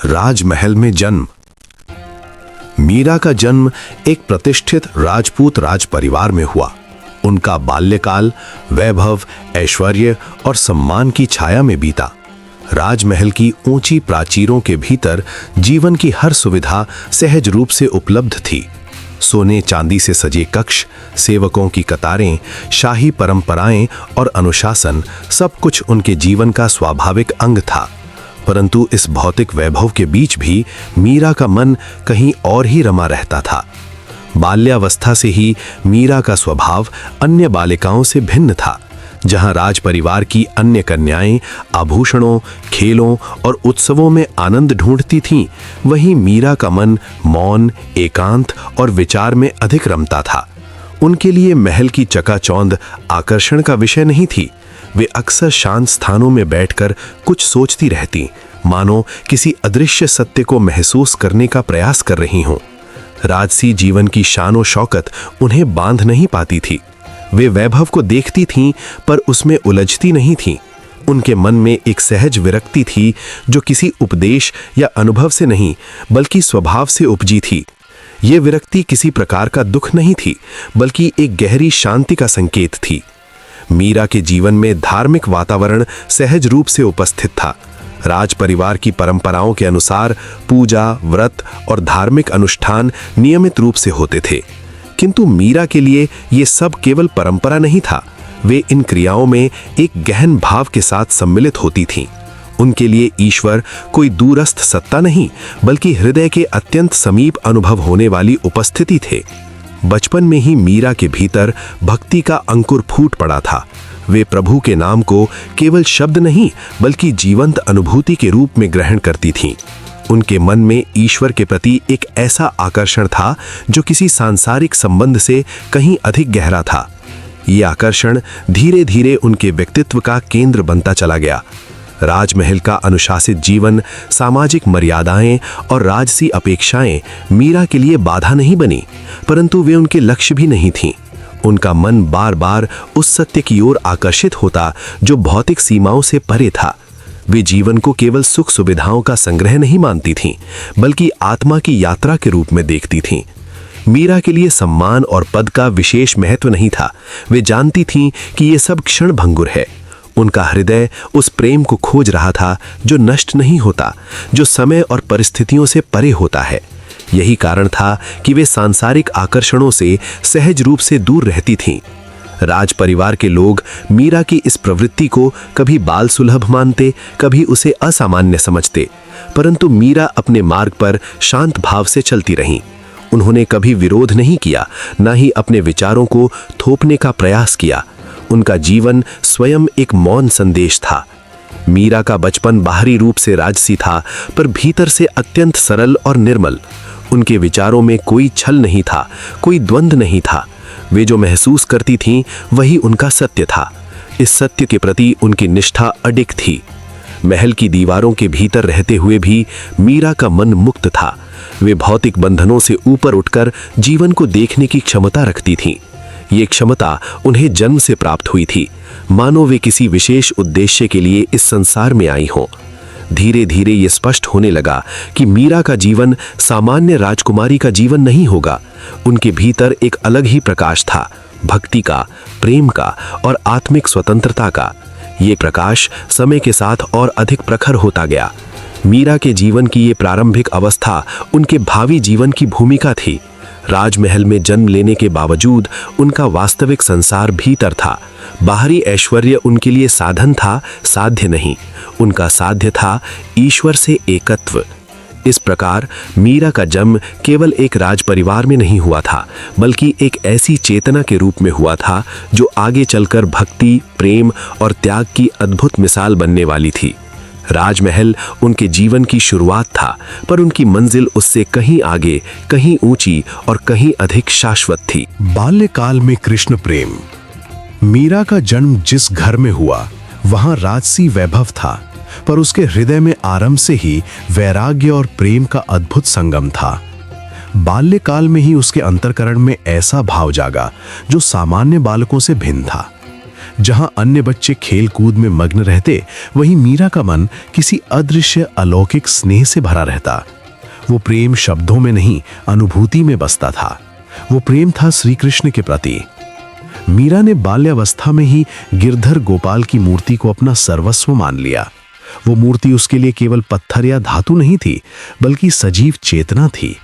राजमहल में जन्म। मीरा का जन्म एक प्रतिष्ठित राजपूत राज परिवार में हुआ। उनका बाल्यकाल वैभव, ऐश्वर्य और सम्मान की छाया में बीता। राजमहल की ऊंची प्राचीरों के भीतर जीवन की हर सुविधा सहज रूप से उपलब्ध थी। सोने चांदी से सजे कक्ष, सेवकों की कतारें, शाही परंपराएं और अनुशासन, सब कुछ उनके जीवन का स्वाभाविक अंग था। परंतु इस भौतिक वैभव के बीच भी मीरा का मन कहीं और ही रमा रहता था। बाल्यावस्था से ही मीरा का स्वभाव अन्य बालिकाओं से भिन्न था। जहां राज परिवार की अन्य कन्याएं आभूषणों, खेलों और उत्सवों में आनंद ढूंढती थीं, वहीं मीरा का मन मौन, एकांत और विचार में अधिक रमता था। उनके लिए महल की चकाचौंध आकर्षण का विषय नहीं थी। वे अक्सर शांत स्थानों में बैठकर कुछ सोचती रहती, मानो किसी अदृश्य सत्य को महसूस करने का प्रयास कर रही हों। राजसी जीवन की शान शौकत उन्हें बांध नहीं पाती थी। वे वैभव को देखती थीं पर उसमें उलझती नहीं थीं। उनके मन में एक सहज विरक्ति थी जो किसी उपदेश या अनुभव से नहीं बल्कि स्वभाव से उपजी थी। ये विरक्ति किसी प्रकार का दुख नहीं थी बल्कि एक गहरी शांति का संकेत थी। मीरा के जीवन में धार्मिक वातावरण सहज रूप से उपस्थित था। राज परिवार की परंपराओं के अनुसार पूजा, व्रत और धार्मिक अनुष्ठान नियमित रूप से होते थे। किंतु मीरा के लिए ये सब केवल परंपरा नहीं था, वे इन क्रियाओं में एक गहन भाव के साथ सम्मिलित होती थीं। उनके लिए ईश्वर कोई दूरस्थ सत्ता नहीं बल्कि हृदय के अत्यंत समीप अनुभव होने वाली उपस्थिति थे। बचपन में ही मीरा के भीतर भक्ति का अंकुर फूट पड़ा था। वे प्रभु के नाम को केवल शब्द नहीं बल्कि जीवंत अनुभूति के रूप में ग्रहण करती थीं। उनके मन में ईश्वर के प्रति एक ऐसा आकर्षण था जो किसी सांसारिक संबंध से कहीं अधिक गहरा था। ये आकर्षण धीरे धीरे उनके व्यक्तित्व का केंद्र बनता चला गया। राजमहल का अनुशासित जीवन, सामाजिक मर्यादाएं और राजसी अपेक्षाएं मीरा के लिए बाधा नहीं बनी, परंतु वे उनके लक्ष्य भी नहीं थीं। उनका मन बार बार उस सत्य की ओर आकर्षित होता जो भौतिक सीमाओं से परे था। वे जीवन को केवल सुख सुविधाओं का संग्रह नहीं मानती थीं बल्कि आत्मा की यात्रा के रूप में देखती थीं। मीरा के लिए सम्मान और पद का विशेष महत्व नहीं था। वे जानती थीं कि ये सब क्षण भंगुर है। उनका हृदय उस प्रेम को खोज रहा था जो नष्ट नहीं होता, जो समय और परिस्थितियों से परे होता है। यही कारण था कि वे सांसारिक आकर्षणों से सहज रूप से दूर रहती थीं। राज परिवार के लोग मीरा की इस प्रवृत्ति को कभी बाल सुलभ मानते, कभी उसे असामान्य समझते, परंतु मीरा अपने मार्ग पर शांत भाव से चलती रहीं। उन्होंने कभी विरोध नहीं किया, न ही अपने विचारों को थोपने का प्रयास किया। उनका जीवन स्वयं एक मौन संदेश था। मीरा का बचपन बाहरी रूप से राजसी था पर भीतर से अत्यंत सरल और निर्मल। उनके विचारों में कोई छल नहीं था, कोई द्वंद्व नहीं था। वे जो महसूस करती थीं वही उनका सत्य था। इस सत्य के प्रति उनकी निष्ठा अडिग थी। महल की दीवारों के भीतर रहते हुए भी मीरा का मन मुक्त था। वे भौतिक बंधनों से ऊपर उठकर जीवन को देखने की क्षमता रखती थीं। ये क्षमता उन्हें जन्म से प्राप्त हुई थी, मानो वे किसी विशेष उद्देश्य के लिए इस संसार में आई हों। धीरे धीरे ये स्पष्ट होने लगा कि मीरा का जीवन सामान्य राजकुमारी का जीवन नहीं होगा। उनके भीतर एक अलग ही प्रकाश था, भक्ति का, प्रेम का और आत्मिक स्वतंत्रता का। ये प्रकाश समय के साथ और अधिक प्रखर होता गया। मीरा के जीवन की ये प्रारंभिक अवस्था उनके भावी जीवन की भूमिका थी। राजमहल में जन्म लेने के बावजूद उनका वास्तविक संसार भीतर था। बाहरी ऐश्वर्य उनके लिए साधन था, साध्य नहीं। उनका साध्य था ईश्वर से एकत्व। इस प्रकार मीरा का जन्म केवल एक राज परिवार में नहीं हुआ था बल्कि एक ऐसी चेतना के रूप में हुआ था जो आगे चलकर भक्ति, प्रेम और त्याग की अद्भुत मिसाल बनने वाली थी। राजमहल उनके जीवन की शुरुआत था पर उनकी मंजिल उससे कहीं आगे, कहीं ऊंची और कहीं अधिक शाश्वत थी। बाल्यकाल में कृष्ण प्रेम। मीरा का जन्म जिस घर में हुआ वहां राजसी वैभव था, पर उसके हृदय में आरंभ से ही वैराग्य और प्रेम का अद्भुत संगम था। बाल्यकाल में ही उसके अंतःकरण में ऐसा भाव जागा जो सामान्य बालकों से भिन्न था। जहां अन्य बच्चे खेल कूद में मग्न रहते, वहीं मीरा का मन किसी अदृश्य अलौकिक स्नेह से भरा रहता। वो प्रेम शब्दों में नहीं, अनुभूति में बसता था। वो प्रेम था श्री कृष्ण के प्रति। मीरा ने बाल्यावस्था में ही गिरधर गोपाल की मूर्ति को अपना सर्वस्व मान लिया। वो मूर्ति उसके लिए केवल पत्थर या धातु नहीं थी, बल्कि सजीव चेतना थी।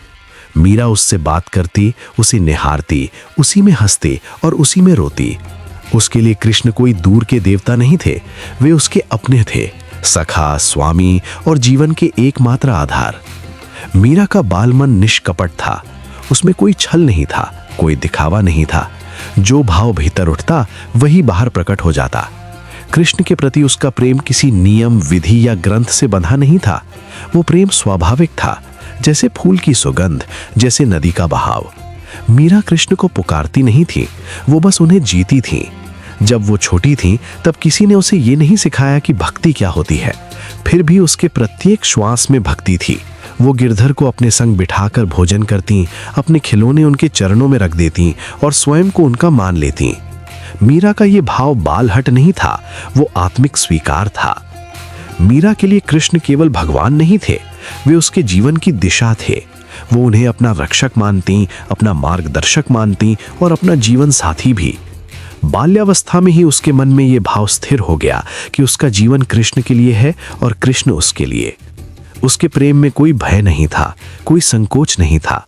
मीरा उससे बात करती, उसे निहारती, उसी में हंसती और उसी में रोती। उसके लिए कृष्ण कोई दूर के देवता नहीं थे, वे उसके अपने थे, सखा, स्वामी और जीवन के एकमात्र आधार। मीरा का बाल मन निष्कपट था। उसमें कोई छल नहीं था, कोई दिखावा नहीं था। जो भाव भीतर उठता वही बाहर प्रकट हो जाता। कृष्ण के प्रति उसका प्रेम किसी नियम, विधि या ग्रंथ से बंधा नहीं था। वो प्रेम स्वाभाविक था, जैसे फूल की सुगंध, जैसे नदी का बहाव। मीरा कृष्ण को पुकारती नहीं थी, वो बस उन्हें जीती थी। जब वो छोटी थी तब किसी ने उसे ये नहीं सिखाया कि भक्ति क्या होती है, फिर भी उसके प्रत्येक श्वास में भक्ति थी। वो गिरधर को अपने संग बिठाकर भोजन करती, अपने खिलौने उनके चरणों में रख देती और स्वयं को उनका मान लेती। मीरा का ये भाव बालहट नहीं था, वो आत्मिक स्वीकार था। मीरा के लिए कृष्ण केवल भगवान नहीं थे, वे उसके जीवन की दिशा थे। वो उन्हें अपना रक्षक मानती, अपना मार्गदर्शक मानती और अपना जीवन साथी भी। बाल्यावस्था में ही उसके मन में ये भाव स्थिर हो गया कि उसका जीवन कृष्ण के लिए है और कृष्ण उसके लिए। उसके प्रेम में कोई भय नहीं था, कोई संकोच नहीं था।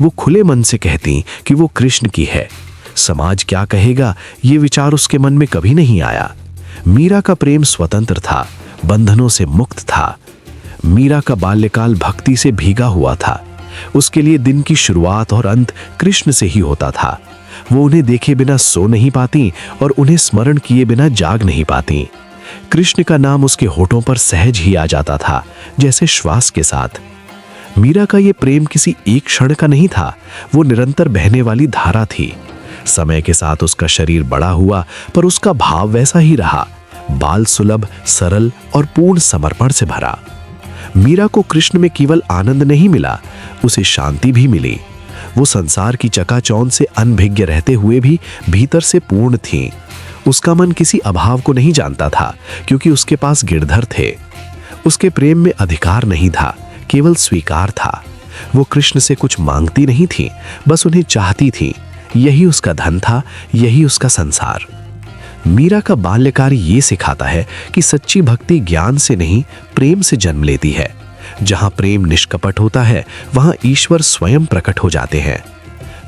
वो खुले मन से कहती कि वो कृष्ण की है। समाज क्या कहेगा, ये विचार उसके मन में कभी नहीं आया। मीरा का प्रेम स्वतंत्र था, बंधनों से मुक्त था। मीरा का बाल्यकाल भक्ति से भीगा हुआ था। उसके लिए दिन की शुरुआत और अंत कृष्ण से ही होता था। वो उन्हें देखे बिना सो नहीं पाती और उन्हें स्मरण किए बिना जाग नहीं पाती। कृष्ण का नाम उसके होठों पर सहज ही आ जाता था, जैसे श्वास के साथ। मीरा का ये प्रेम किसी एक क्षण का नहीं था, वो निरंतर बहने वाली धारा थी। समय के साथ उसका शरीर बड़ा हुआ, पर उसका भाव वैसा ही रहा, बाल सुलभ, सरल और पूर्ण समर्पण से भरा। मीरा को कृष्ण में केवल आनंद नहीं मिला, उसे शांति भी मिली। वो संसार की चकाचौंध से अनभिज्ञ रहते हुए भी भीतर से पूर्ण थी। उसका मन किसी अभाव को नहीं जानता था, क्योंकि उसके पास गिरधर थे। उसके प्रेम में अधिकार नहीं था, केवल स्वीकार था। वो कृष्ण से कुछ मांगती नहीं थी, बस उन्हें चाहती थी। यही उसका धन था, यही उसका संसार। मीरा का बाल्यकाल ये सिखाता है कि सच्ची भक्ति ज्ञान से नहीं, प्रेम से जन्म लेती है। जहां प्रेम निष्कपट होता है, वहां ईश्वर स्वयं प्रकट हो जाते हैं।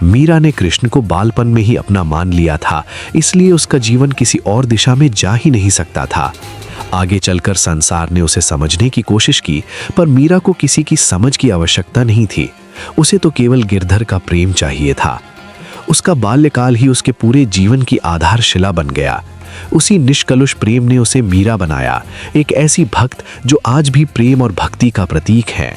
मीरा ने कृष्ण को बालपन में ही अपना मान लिया था, इसलिए उसका जीवन किसी और दिशा में जा ही नहीं सकता था। आगे चलकर संसार ने उसे समझने की कोशिश की, पर मीरा को किसी की समझ की आवश्यकता नहीं थी। उसे तो केवल गिरधर का प्रेम चाहिए था। उसका बाल्यकाल ही उसके पूरे जीवन की आधारशिला बन गया। उसी निष्कलुष प्रेम ने उसे मीरा बनाया, एक ऐसी भक्त जो आज भी प्रेम और भक्ति का प्रतीक है।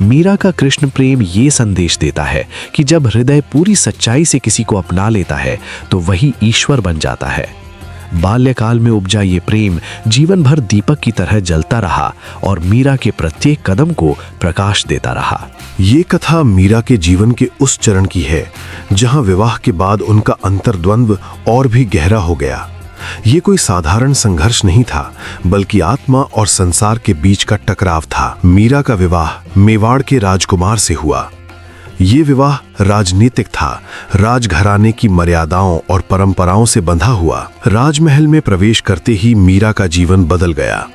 मीरा का कृष्ण प्रेम ये संदेश देता है कि जब हृदय पूरी सच्चाई से किसी को अपना लेता है, तो वही ईश्वर बन जाता है। बाल्यकाल में उपजा ये प्रेम जीवन भर दीपक की तरह जलता रहा और मीरा के प्रत्येक कदम को प्रकाश देता रहा। ये कथा मीरा के जीवन के उस चरण की है जहां विवाह के बाद उनका अंतर्द्वंद्व और भी गहरा हो गया। ये कोई साधारण संघर्ष नहीं था, बल्कि आत्मा और संसार के बीच का टकराव था। मीरा का विवाह मेवाड़ के राजकुमार से हुआ। ये विवाह राजनीतिक था, राजघराने की मर्यादाओं और परंपराओं से बंधा हुआ। राजमहल में प्रवेश करते ही मीरा का जीवन बदल गया।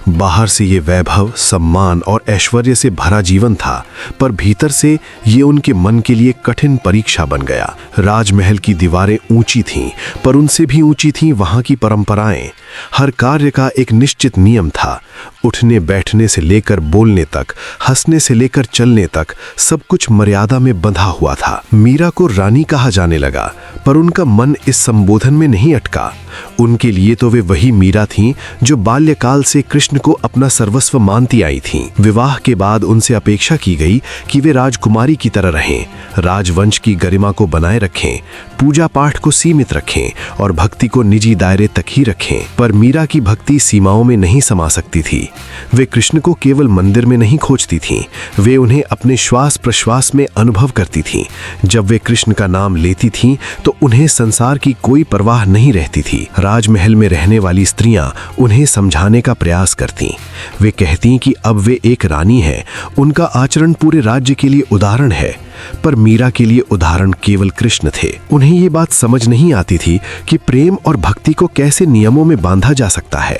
बाहर से ये वैभव, सम्मान और ऐश्वर्य से भरा जीवन था, पर भीतर से ये उनके मन के लिए कठिन परीक्षा बन गया। राजमहल की दीवारें ऊंची थीं, पर उनसे भी ऊंची थीं वहां की परंपराएं। हर कार्य का एक निश्चित नियम था। उठने बैठने से लेकर बोलने तक, हंसने से लेकर चलने तक सब कुछ मर्यादा में बंधा हुआ था। मीरा को रानी कहा जाने लगा, पर उनका मन इस संबोधन में नहीं अटका। उनके लिए तो वे वही मीरा थीं जो बाल्यकाल से कृष्ण को अपना सर्वस्व मानती आई थीं। विवाह के बाद उनसे अपेक्षा की गई कि वे राजकुमारी की तरह रहें, राजवंश की गरिमा को बनाए रखें, पूजा पाठ को सीमित रखें और भक्ति को निजी दायरे तक ही रखें। पर मीरा की भक्ति सीमाओं में नहीं समा सकती थी। वे कृष्ण को केवल मंदिर में नहीं खोजती थीं, वे उन्हें अपने श्वास प्रश्वास में अनुभव करती थीं। जब वे कृष्ण का नाम लेती थीं तो उन्हें संसार की कोई परवाह नहीं रहती थी। राजमहल में रहने वाली स्त्रियां उन्हें समझाने का प्रयास करतीं। वे कहतीं कि अब वे एक रानी है, उनका आचरण पूरे राज्य के लिए उदाहरण है। पर मीरा के लिए उदाहरण केवल कृष्ण थे। उन्हें ये बात समझ नहीं आती थी कि प्रेम और भक्ति को कैसे नियमों में बांधा जा सकता है।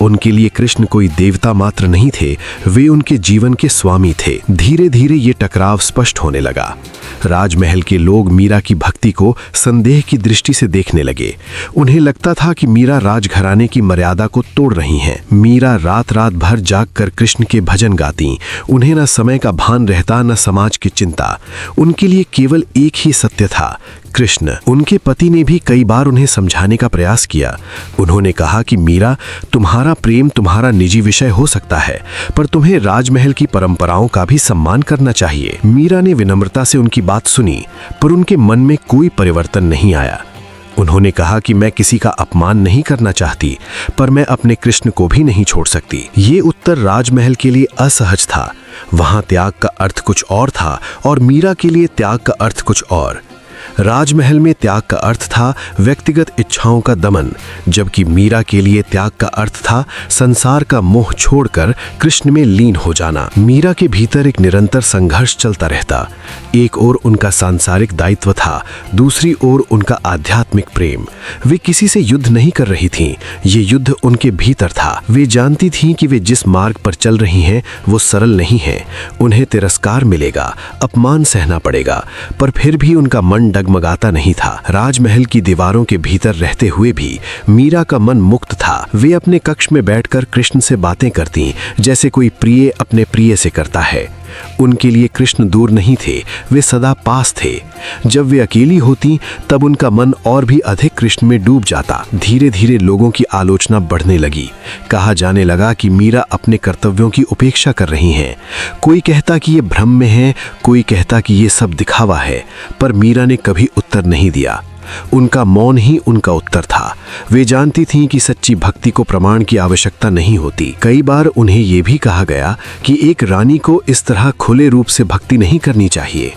उनके लिए कृष्ण कोई देवता मात्र नहीं थे, वे उनके जीवन के स्वामी थे। धीरे धीरे ये टकराव स्पष्ट होने लगा। राजमहल के लोग मीरा की भक्ति को संदेह की दृष्टि से देखने लगे। उन्हें लगता था कि मीरा राजघराने की मर्यादा को तोड़ रही हैं। मीरा रात रात भर जागकर कृष्ण के भजन गाती। उन्हें न समय का भान रहता, न समाज की चिंता। उनके लिए केवल एक ही सत्य था, कृष्ण। उनके पति ने भी कई बार उन्हें समझाने का प्रयास किया। उन्होंने कहा कि मीरा, तुम्हारा प्रेम तुम्हारा निजी विषय हो सकता है, पर तुम्हें राजमहल की परंपराओं का भी सम्मान करना चाहिए। मीरा ने विनम्रता से उनकी बात सुनी, पर उनके मन में कोई परिवर्तन नहीं आया। उन्होंने कहा कि मैं किसी का अपमान नहीं करना चाहती, पर मैं अपने कृष्ण को भी नहीं छोड़ सकती। ये उत्तर राजमहल के लिए असहज था। वहां त्याग का अर्थ कुछ और था और मीरा के लिए त्याग का अर्थ कुछ और। राजमहल में त्याग का अर्थ था व्यक्तिगत इच्छाओं का दमन, जबकि मीरा के लिए त्याग का अर्थ था संसार का मोह छोड़कर कृष्ण में लीन हो जाना। मीरा के भीतर एक निरंतर संघर्ष चलता रहता। एक ओर उनका सांसारिक दायित्व था, दूसरी ओर उनका आध्यात्मिक प्रेम। वे किसी से युद्ध नहीं कर रही थीं, ये युद्ध उनके भीतर था। वे जानती थीं कि वे जिस मार्ग पर चल रही हैं वो सरल नहीं है। उन्हें तिरस्कार मिलेगा, अपमान सहना पड़ेगा, पर फिर भी उनका मन डगमगाता नहीं था। राजमहल की दीवारों के भीतर रहते हुए भी मीरा का मन मुक्त था। वे अपने कक्ष में बैठकर कृष्ण से बातें करती, जैसे कोई प्रिय अपने प्रिय से करता है। उनके लिए कृष्ण दूर नहीं थे, वे सदा पास थे। जब वे अकेली होती तब उनका मन और भी अधिक कृष्ण में डूब जाता। धीरे धीरे लोगों की आलोचना बढ़ने लगी। कहा जाने लगा कि मीरा अपने कर्तव्यों की उपेक्षा कर रही हैं। कोई कहता कि ये भ्रम में है, कोई कहता कि ये सब दिखावा है, पर मीरा ने कभी उत्तर नहीं दिया। उनका मौन ही उनका उत्तर था। वे जानती थीं कि सच्ची भक्ति को प्रमाण की आवश्यकता नहीं होती। कई बार उन्हें यह भी कहा गया कि एक रानी को इस तरह खुले रूप से भक्ति नहीं करनी चाहिए,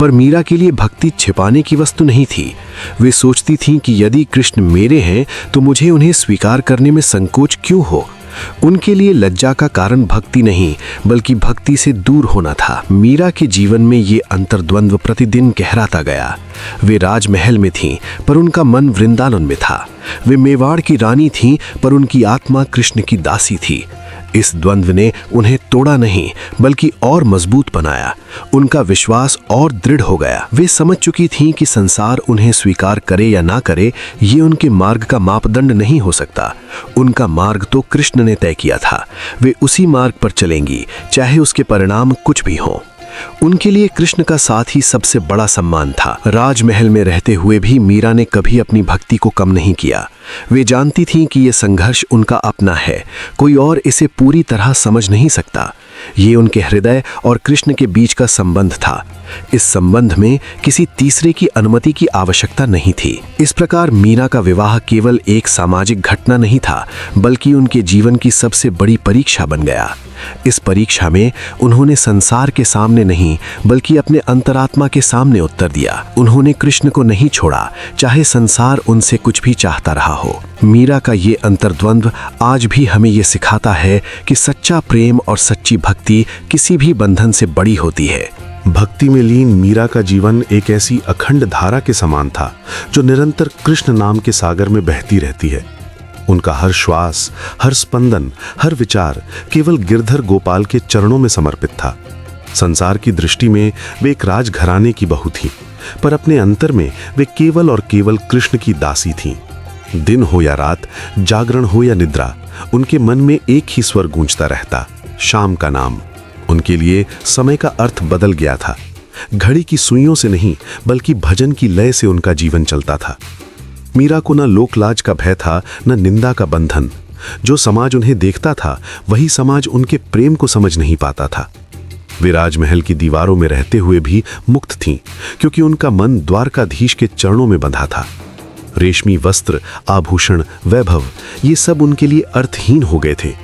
पर मीरा के लिए भक्ति छिपाने की वस्तु नहीं थी। वे सोचती थीं कि यदि कृष्ण मेरे हैं तो मुझे उन्हें स्वीकार करने में संकोच क्यों हो। उनके लिए लज्जा का कारण भक्ति नहीं, बल्कि भक्ति से दूर होना था। मीरा के जीवन में ये अंतर्द्वंद्व प्रतिदिन गहराता गया। वे राजमहल में थीं, पर उनका मन वृंदावन में था। वे मेवाड़ की रानी थीं, पर उनकी आत्मा कृष्ण की दासी थी। इस द्वंद्व ने उन्हें तोड़ा नहीं, बल्कि और मजबूत बनाया। उनका विश्वास और दृढ़ हो गया। वे समझ चुकी थीं कि संसार उन्हें स्वीकार करे या ना करे, ये उनके मार्ग का मापदंड नहीं हो सकता। उनका मार्ग तो कृष्ण ने तय किया था। वे उसी मार्ग पर चलेंगी, चाहे उसके परिणाम कुछ भी हों। उनके लिए कृष्ण का साथ ही सबसे बड़ा सम्मान था। राजमहल में रहते हुए भी मीरा ने कभी अपनी भक्ति को कम नहीं किया। वे जानती थीं कि यह संघर्ष उनका अपना है, कोई और इसे पूरी तरह समझ नहीं सकता। ये उनके हृदय और कृष्ण के बीच का संबंध था। इस संबंध में किसी तीसरे की अनुमति की आवश्यकता नहीं थी। इस प्रकार मीरा का विवाह केवल एक सामाजिक घटना नहीं था, बल्कि उनके जीवन की सबसे बड़ी परीक्षा बन गया। इस परीक्षा में उन्होंने संसार के सामने नहीं, बल्कि अपने अंतरात्मा के सामने उत्तर दिया। उन्होंने कृष्ण को नहीं छोड़ा, चाहे संसार उनसे कुछ भी चाहता रहा हो। मीरा का ये अंतर्द्वंद्व आज भी हमें ये सिखाता है कि सच्चा प्रेम और सच्ची भक्ति किसी भी बंधन से बड़ी होती है। भक्ति में लीन मीरा का जीवन एक ऐसी अखंड धारा के समान था, जो निरंतर कृष्ण नाम के सागर में बहती रहती है। उनका हर श्वास, हर स्पंदन, हर विचार केवल गिरधर गोपाल के चरणों में समर्पित था। संसार की दृष्टि में वे एक राजघराने की बहू थीं, पर अपने अंतर में वे केवल और केवल कृष्ण की दासी थीं। दिन हो या रात, जागरण हो या निद्रा, उनके मन में एक ही स्वर गूंजता रहता, शाम का नाम। उनके लिए समय का अर्थ बदल गया था। घड़ी की सुइयों से नहीं, बल्कि भजन की लय से उनका जीवन चलता था। मीरा को न लोकलाज का भय था, न निंदा का बंधन। जो समाज उन्हें देखता था, वही समाज उनके प्रेम को समझ नहीं पाता था। वे राजमहल की दीवारों में रहते हुए भी मुक्त थीं, क्योंकि उनका मन द्वारकाधीश के चरणों में बंधा था। रेशमी वस्त्र, आभूषण, वैभव, ये सब उनके लिए अर्थहीन हो गए थे।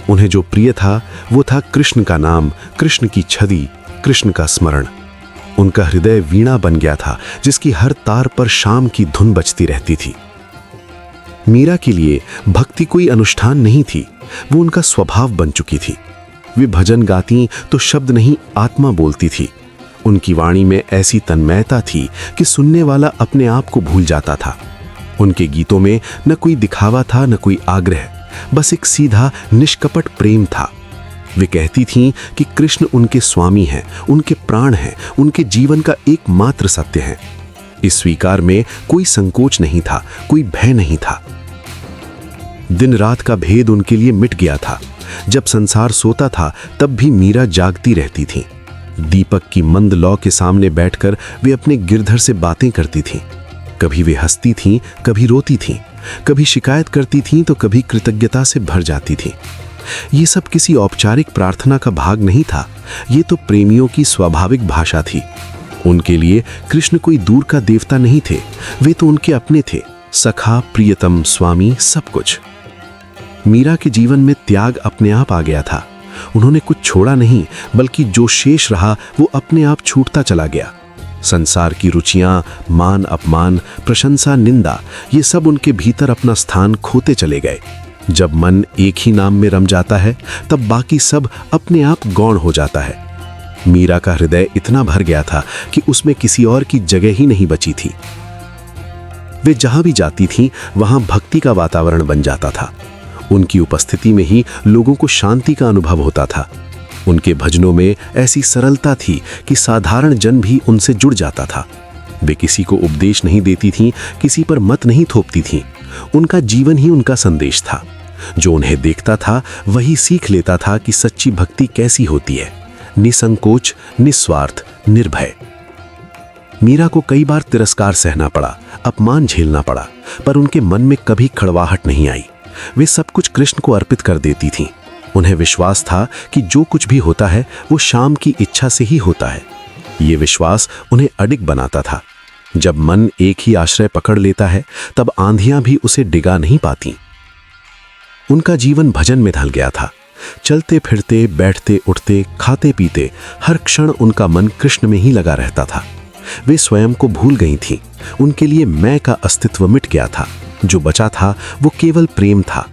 उन्हें जो प्रिय था वो था कृष्ण का नाम, कृष्ण की छवि, कृष्ण का स्मरण। उनका हृदय वीणा बन गया था जिसकी हर तार पर शाम की धुन बजती रहती थी। मीरा के लिए भक्ति कोई अनुष्ठान नहीं थी, वो उनका स्वभाव बन चुकी थी। वे भजन गाती तो शब्द नहीं, आत्मा बोलती थी। उनकी वाणी में ऐसी तन्मयता थी कि सुनने वाला अपने आप को भूल जाता था। उनके गीतों में न कोई दिखावा था, न कोई आग्रह, बस एक सीधा निष्कपट प्रेम था। वे कहती थीं कि कृष्ण उनके स्वामी हैं, उनके प्राण हैं, उनके जीवन का एकमात्र सत्य है। इस स्वीकार में कोई संकोच नहीं था, कोई भय नहीं था। दिन रात का भेद उनके लिए मिट गया था। जब संसार सोता था तब भी मीरा जागती रहती थी। दीपक की मंद लौ के सामने बैठकर वे अपने गिरधर से बातें करती थीं। कभी वे हंसती थीं, कभी रोती थीं, कभी शिकायत करती थीं तो कभी कृतज्ञता से भर जाती थीं। ये सब किसी औपचारिक प्रार्थना का भाग नहीं था, ये तो प्रेमियों की स्वाभाविक भाषा थी। उनके लिए कृष्ण कोई दूर का देवता नहीं थे, वे तो उनके अपने थे, सखा, प्रियतम, स्वामी, सब कुछ। मीरा के जीवन में त्याग अपने आप आ गया था। उन्होंने कुछ छोड़ा नहीं, बल्कि जो शेष रहा वो अपने आप छूटता चला गया। संसार की रुचियां, मान अपमान, प्रशंसा, निंदा, ये सब उनके भीतर अपना स्थान खोते चले गए। जब मन एक ही नाम में रम जाता है तब बाकी सब अपने आप गौण हो जाता है। मीरा का हृदय इतना भर गया था कि उसमें किसी और की जगह ही नहीं बची थी। वे जहां भी जाती थीं वहां भक्ति का वातावरण बन जाता था। उनकी उपस्थिति में ही लोगों को शांति का अनुभव होता था। उनके भजनों में ऐसी सरलता थी कि साधारण जन भी उनसे जुड़ जाता था। वे किसी को उपदेश नहीं देती थीं, किसी पर मत नहीं थोपती थीं। उनका जीवन ही उनका संदेश था। जो उन्हें देखता था वही सीख लेता था कि सच्ची भक्ति कैसी होती है, निसंकोच, निस्वार्थ, निर्भय। मीरा को कई बार तिरस्कार सहना पड़ा, अपमान झेलना पड़ा, पर उनके मन में कभी खड़वाहट नहीं आई। वे सब कुछ कृष्ण को अर्पित कर देती थीं। उन्हें विश्वास था कि जो कुछ भी होता है वो श्याम की इच्छा से ही होता है। ये विश्वास उन्हें अडिग बनाता था। जब मन एक ही आश्रय पकड़ लेता है तब आंधियां भी उसे डिगा नहीं पाती। उनका जीवन भजन में ढल गया था। चलते फिरते, बैठते उठते, खाते पीते, हर क्षण उनका मन कृष्ण में ही लगा रहता था। वे स्वयं को भूल गई थीं। उनके लिए मैं का अस्तित्व मिट गया था। जो बचा था वो केवल प्रेम था।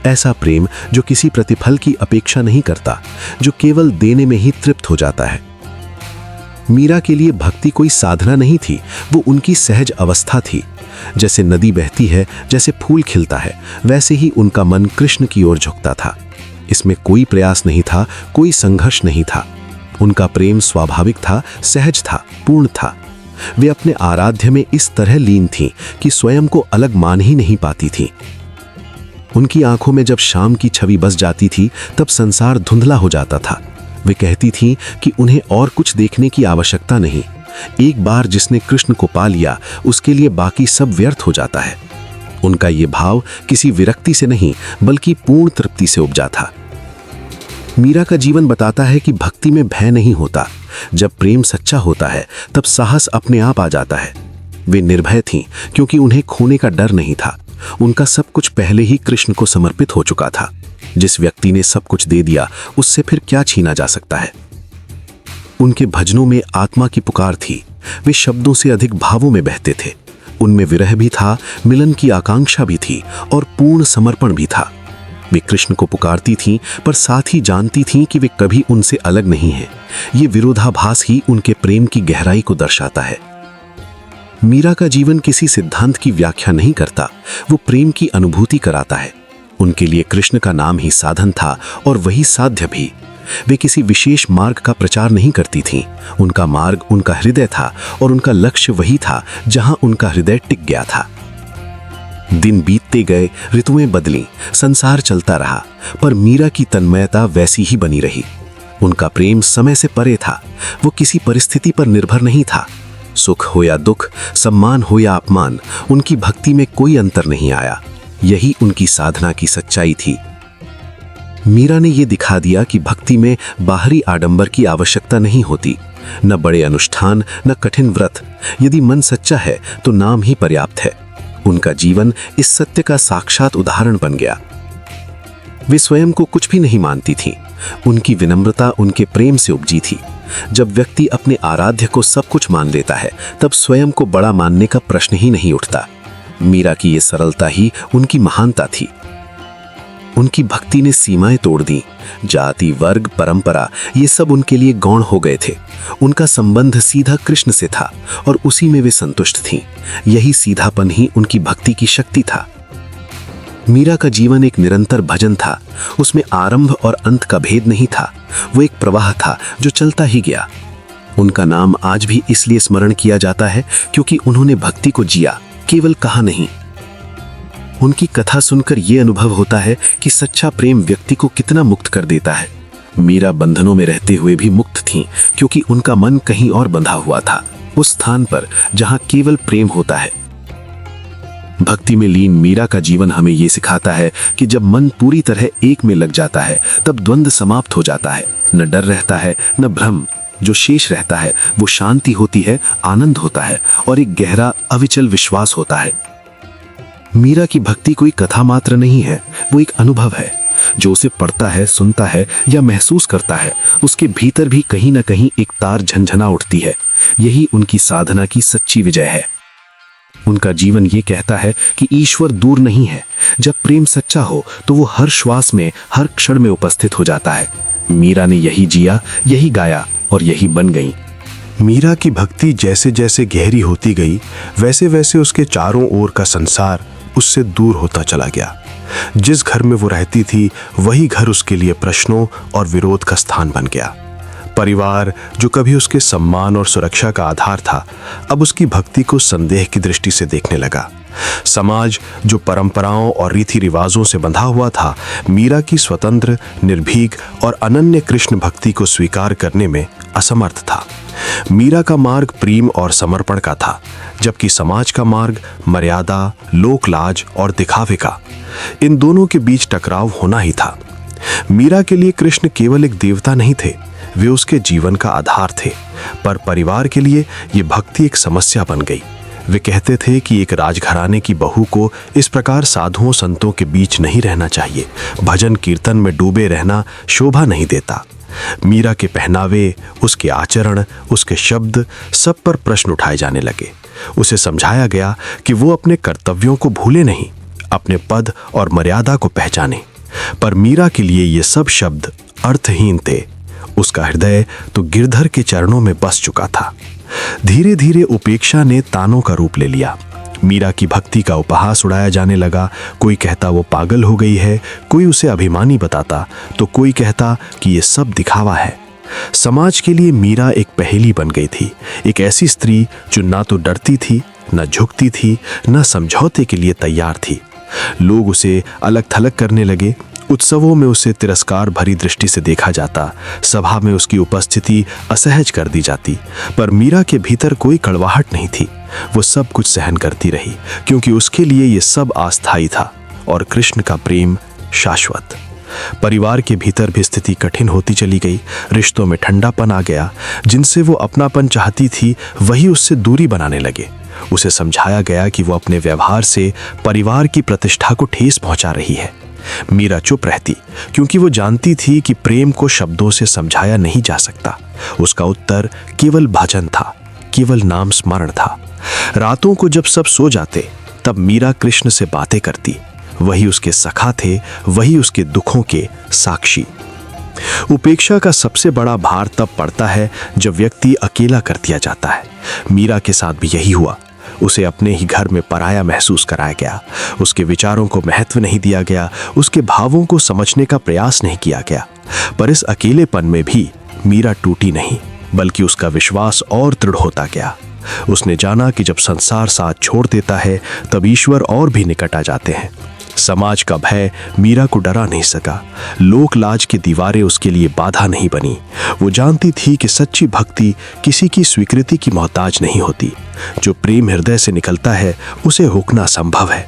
ऐसा प्रेम जो किसी प्रतिफल की अपेक्षा नहीं करता, जो केवल देने में ही तृप्त हो जाता है। मीरा के लिए भक्ति कोई साधना नहीं थी, वो उनकी सहज अवस्था थी। जैसे नदी बहती है, जैसे फूल खिलता है, वैसे ही उनका मन कृष्ण की ओर झुकता था। इसमें कोई प्रयास नहीं था, कोई संघर्ष नहीं था। उनका प्रेम स्वाभाविक था, सहज था, पूर्ण था। वे अपने आराध्य में इस तरह लीन थीं कि स्वयं को अलग मान ही नहीं पाती थीं। उनकी आंखों में जब शाम की छवि बस जाती थी तब संसार धुंधला हो जाता था। वे कहती थीं कि उन्हें और कुछ देखने की आवश्यकता नहीं। एक बार जिसने कृष्ण को पा लिया उसके लिए बाकी सब व्यर्थ हो जाता है। उनका ये भाव किसी विरक्ति से नहीं बल्कि पूर्ण तृप्ति से उपजा था। मीरा का जीवन बताता है कि भक्ति में भय नहीं होता। जब प्रेम सच्चा होता है तब साहस अपने आप आ जाता है। वे निर्भय थीं क्योंकि उन्हें खोने का डर नहीं था। उनका सब कुछ पहले ही कृष्ण को समर्पित हो चुका था। जिस व्यक्ति ने सब कुछ दे दिया उससे फिर क्या छीना जा सकता है। उनके भजनों में आत्मा की पुकार थी। वे शब्दों से अधिक भावों में बहते थे। उनमें विरह भी था, मिलन की आकांक्षा भी थी और पूर्ण समर्पण भी था। वे कृष्ण को पुकारती थीं पर साथ ही जानती थीं कि वे कभी उनसे अलग नहीं हैं। ये विरोधाभास ही उनके प्रेम की गहराई को दर्शाता है। मीरा का जीवन किसी सिद्धांत की व्याख्या नहीं करता, वो प्रेम की अनुभूति कराता है। उनके लिए कृष्ण का नाम ही साधन था और वही साध्य भी। वे किसी विशेष मार्ग का प्रचार नहीं करती थीं। उनका मार्ग उनका हृदय था और उनका लक्ष्य वही था जहां उनका हृदय टिक गया था। दिन बीतते गए, ऋतुएं बदलीं, संसार चलता रहा, पर मीरा की तन्मयता वैसी ही बनी रही। उनका प्रेम समय से परे था। वो किसी परिस्थिति पर निर्भर नहीं था। सुख हो या दुख, सम्मान हो या अपमान, उनकी भक्ति में कोई अंतर नहीं आया। यही उनकी साधना की सच्चाई थी। मीरा ने यह दिखा दिया कि भक्ति में बाहरी आडंबर की आवश्यकता नहीं होती, न बड़े अनुष्ठान, न कठिन व्रत। यदि मन सच्चा है तो नाम ही पर्याप्त है। उनका जीवन इस सत्य का साक्षात उदाहरण बन गया। वे स्वयं को कुछ भी नहीं मानती थीं। उनकी विनम्रता उनके प्रेम से उपजी थी। जब व्यक्ति अपने आराध्य को सब कुछ मान लेता है, तब स्वयं को बड़ा मानने का प्रश्न ही नहीं उठता। मीरा की ये सरलता ही उनकी महानता थी। उनकी भक्ति ने सीमाएं तोड़ दी। जाति, वर्ग, परंपरा ये सब उनके लिए गौण हो गए थे। उनका संबंध सीधा कृष्ण से था और उसी में वे संतुष्ट थीं। यही सीधापन ही उनकी भक्ति की शक्ति था। मीरा का जीवन एक निरंतर भजन था। उसमें आरंभ और अंत का भेद नहीं था। वो एक प्रवाह था जो चलता ही गया। उनका नाम आज भी इसलिए स्मरण किया जाता है क्योंकि उन्होंने भक्ति को जिया, केवल कहा नहीं। उनकी कथा सुनकर यह अनुभव होता है कि सच्चा प्रेम व्यक्ति को कितना मुक्त कर देता है। मीरा बंधनों में रहते हुए भी मुक्त थीं, क्योंकि उनका मन कहीं और बंधा हुआ था, उस स्थान पर जहां केवल प्रेम होता है। भक्ति में लीन मीरा का जीवन हमें यह सिखाता है कि जब मन पूरी तरह एक में लग जाता है, तब द्वंद्व समाप्त हो जाता है। न डर रहता है, न भ्रम। जो शेष रहता है वो शांति होती है, आनंद होता है और एक गहरा अविचल विश्वास होता है। मीरा की भक्ति कोई कथा मात्र नहीं है, वो एक अनुभव है। जो उसे पढ़ता है, सुनता है या महसूस करता है, उसके भीतर भी कहीं ना कहीं एक तार झंझना उठती है। यही उनकी साधना की सच्ची विजय है। उनका जीवन ये कहता है कि ईश्वर दूर नहीं है। जब प्रेम सच्चा हो तो वो हर श्वास में, हर क्षण में उपस्थित हो जाता है। मीरा ने यही जिया, यही गाया और यही बन गई। मीरा की भक्ति जैसे जैसे गहरी होती गई, वैसे वैसे उसके चारों ओर का संसार उससे दूर होता चला गया। जिस घर में वो रहती थी, वही घर उसके लिए प्रश्नों और विरोध का स्थान बन गया। परिवार, जो कभी उसके सम्मान और सुरक्षा का आधार था, अब उसकी भक्ति को संदेह की दृष्टि से देखने लगा। समाज, जो परंपराओं और रीति रिवाजों से बंधा हुआ था, मीरा की स्वतंत्र, निर्भीक और अनन्य कृष्ण भक्ति को स्वीकार करने में असमर्थ था। मीरा का मार्ग प्रेम और समर्पण का था, जबकि समाज का मार्ग मर्यादा, लोकलाज और दिखावे का। इन दोनों के बीच टकराव होना ही था। मीरा के लिए कृष्ण केवल एक देवता नहीं थे, वे उसके जीवन का आधार थे। पर परिवार के लिए ये भक्ति एक समस्या बन गई। वे कहते थे कि एक राजघराने की बहू को इस प्रकार साधुओं संतों के बीच नहीं रहना चाहिए। भजन कीर्तन में डूबे रहना शोभा नहीं देता। मीरा के पहनावे, उसके आचरण, उसके शब्द, सब पर प्रश्न उठाए जाने लगे। उसे समझाया गया कि वो अपने कर्तव्यों को भूले नहीं, अपने पद और मर्यादा को पहचाने। पर मीरा के लिए ये सब शब्द अर्थहीन थे। उसका हृदय तो गिरधर के चरणों में बस चुका था। धीरे धीरे उपेक्षा ने तानों का रूप ले लिया। मीरा की भक्ति का उपहास उड़ाया जाने लगा। कोई कहता वो पागल हो गई है, कोई उसे अभिमानी बताता, तो कोई कहता कि ये सब दिखावा है। समाज के लिए मीरा एक पहेली बन गई थी। एक ऐसी स्त्री जो ना तो डरती थी, न झुकती थी, न समझौते के लिए तैयार थी। लोग उसे अलग थलग करने लगे। उत्सवों में उसे तिरस्कार भरी दृष्टि से देखा जाता, सभा में उसकी उपस्थिति असहज कर दी जाती। पर मीरा के भीतर कोई कड़वाहट नहीं थी। वो सब कुछ सहन करती रही, क्योंकि उसके लिए ये सब अस्थायी था और कृष्ण का प्रेम शाश्वत। परिवार के भीतर भी स्थिति कठिन होती चली गई। रिश्तों में ठंडापन आ गया। जिनसे वो अपनापन चाहती थी, वही उससे दूरी बनाने लगे। उसे समझाया गया कि वो अपने व्यवहार से परिवार की प्रतिष्ठा को ठेस पहुंचा रही है। मीरा चुप रहती, क्योंकि वो जानती थी कि प्रेम को शब्दों से समझाया नहीं जा सकता। उसका उत्तर केवल भजन था, केवल नाम स्मरण था। रातों को जब सब सो जाते, तब मीरा कृष्ण से बातें करती। वही उसके सखा थे, वही उसके दुखों के साक्षी। उपेक्षा का सबसे बड़ा भार तब पड़ता है जब व्यक्ति अकेला कर दिया जाता है। मीरा के साथ भी यही हुआ। उसे अपने ही घर में पराया महसूस कराया गया। उसके विचारों को महत्व नहीं दिया गया, उसके भावों को समझने का प्रयास नहीं किया गया। पर इस अकेलेपन में भी मीरा टूटी नहीं, बल्कि उसका विश्वास और दृढ़ होता गया। उसने जाना कि जब संसार साथ छोड़ देता है, तब ईश्वर और भी निकट आ जाते हैं। समाज का भय मीरा को डरा नहीं सका। लोक लाज की दीवारें उसके लिए बाधा नहीं बनी। वो जानती थी कि सच्ची भक्ति किसी की स्वीकृति की मोहताज नहीं होती। जो प्रेम हृदय से निकलता है, उसे रोकना संभव है।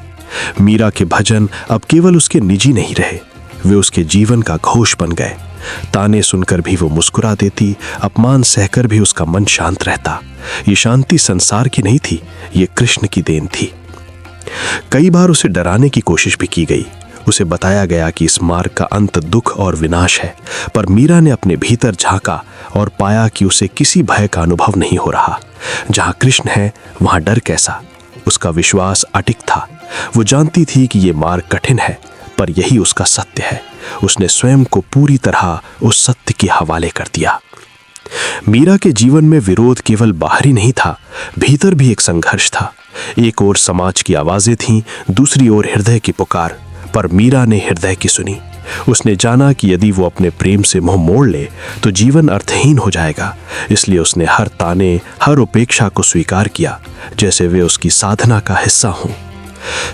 मीरा के भजन अब केवल उसके निजी नहीं रहे, वे उसके जीवन का घोष बन गए। ताने सुनकर भी वो मुस्कुरा देती, अपमान सहकर भी उसका मन शांत रहता। ये शांति संसार की नहीं थी, ये कृष्ण की देन थी। कई बार उसे डराने की कोशिश भी की गई। उसे बताया गया कि इस मार्ग का अंत दुख और विनाश है, पर मीरा ने अपने भीतर झांका और पाया कि उसे किसी भय का अनुभव नहीं हो रहा। जहां कृष्ण है वहां डर कैसा? उसका विश्वास अटिक था। वो जानती थी कि ये मार्ग कठिन है, पर यही उसका सत्य है। उसने स्वयं को पूरी तरह उस सत्य के हवाले कर दिया। मीरा के जीवन में विरोध केवल बाहरी नहीं था, भीतर भी एक संघर्ष था। एक ओर समाज की आवाजें थीं, दूसरी ओर हृदय की पुकार। पर मीरा ने हृदय की सुनी। उसने जाना कि यदि वो अपने प्रेम से मुंह मोड़ ले तो जीवन अर्थहीन हो जाएगा। इसलिए उसने हर ताने, हर उपेक्षा को स्वीकार किया, जैसे वे उसकी साधना का हिस्सा हों।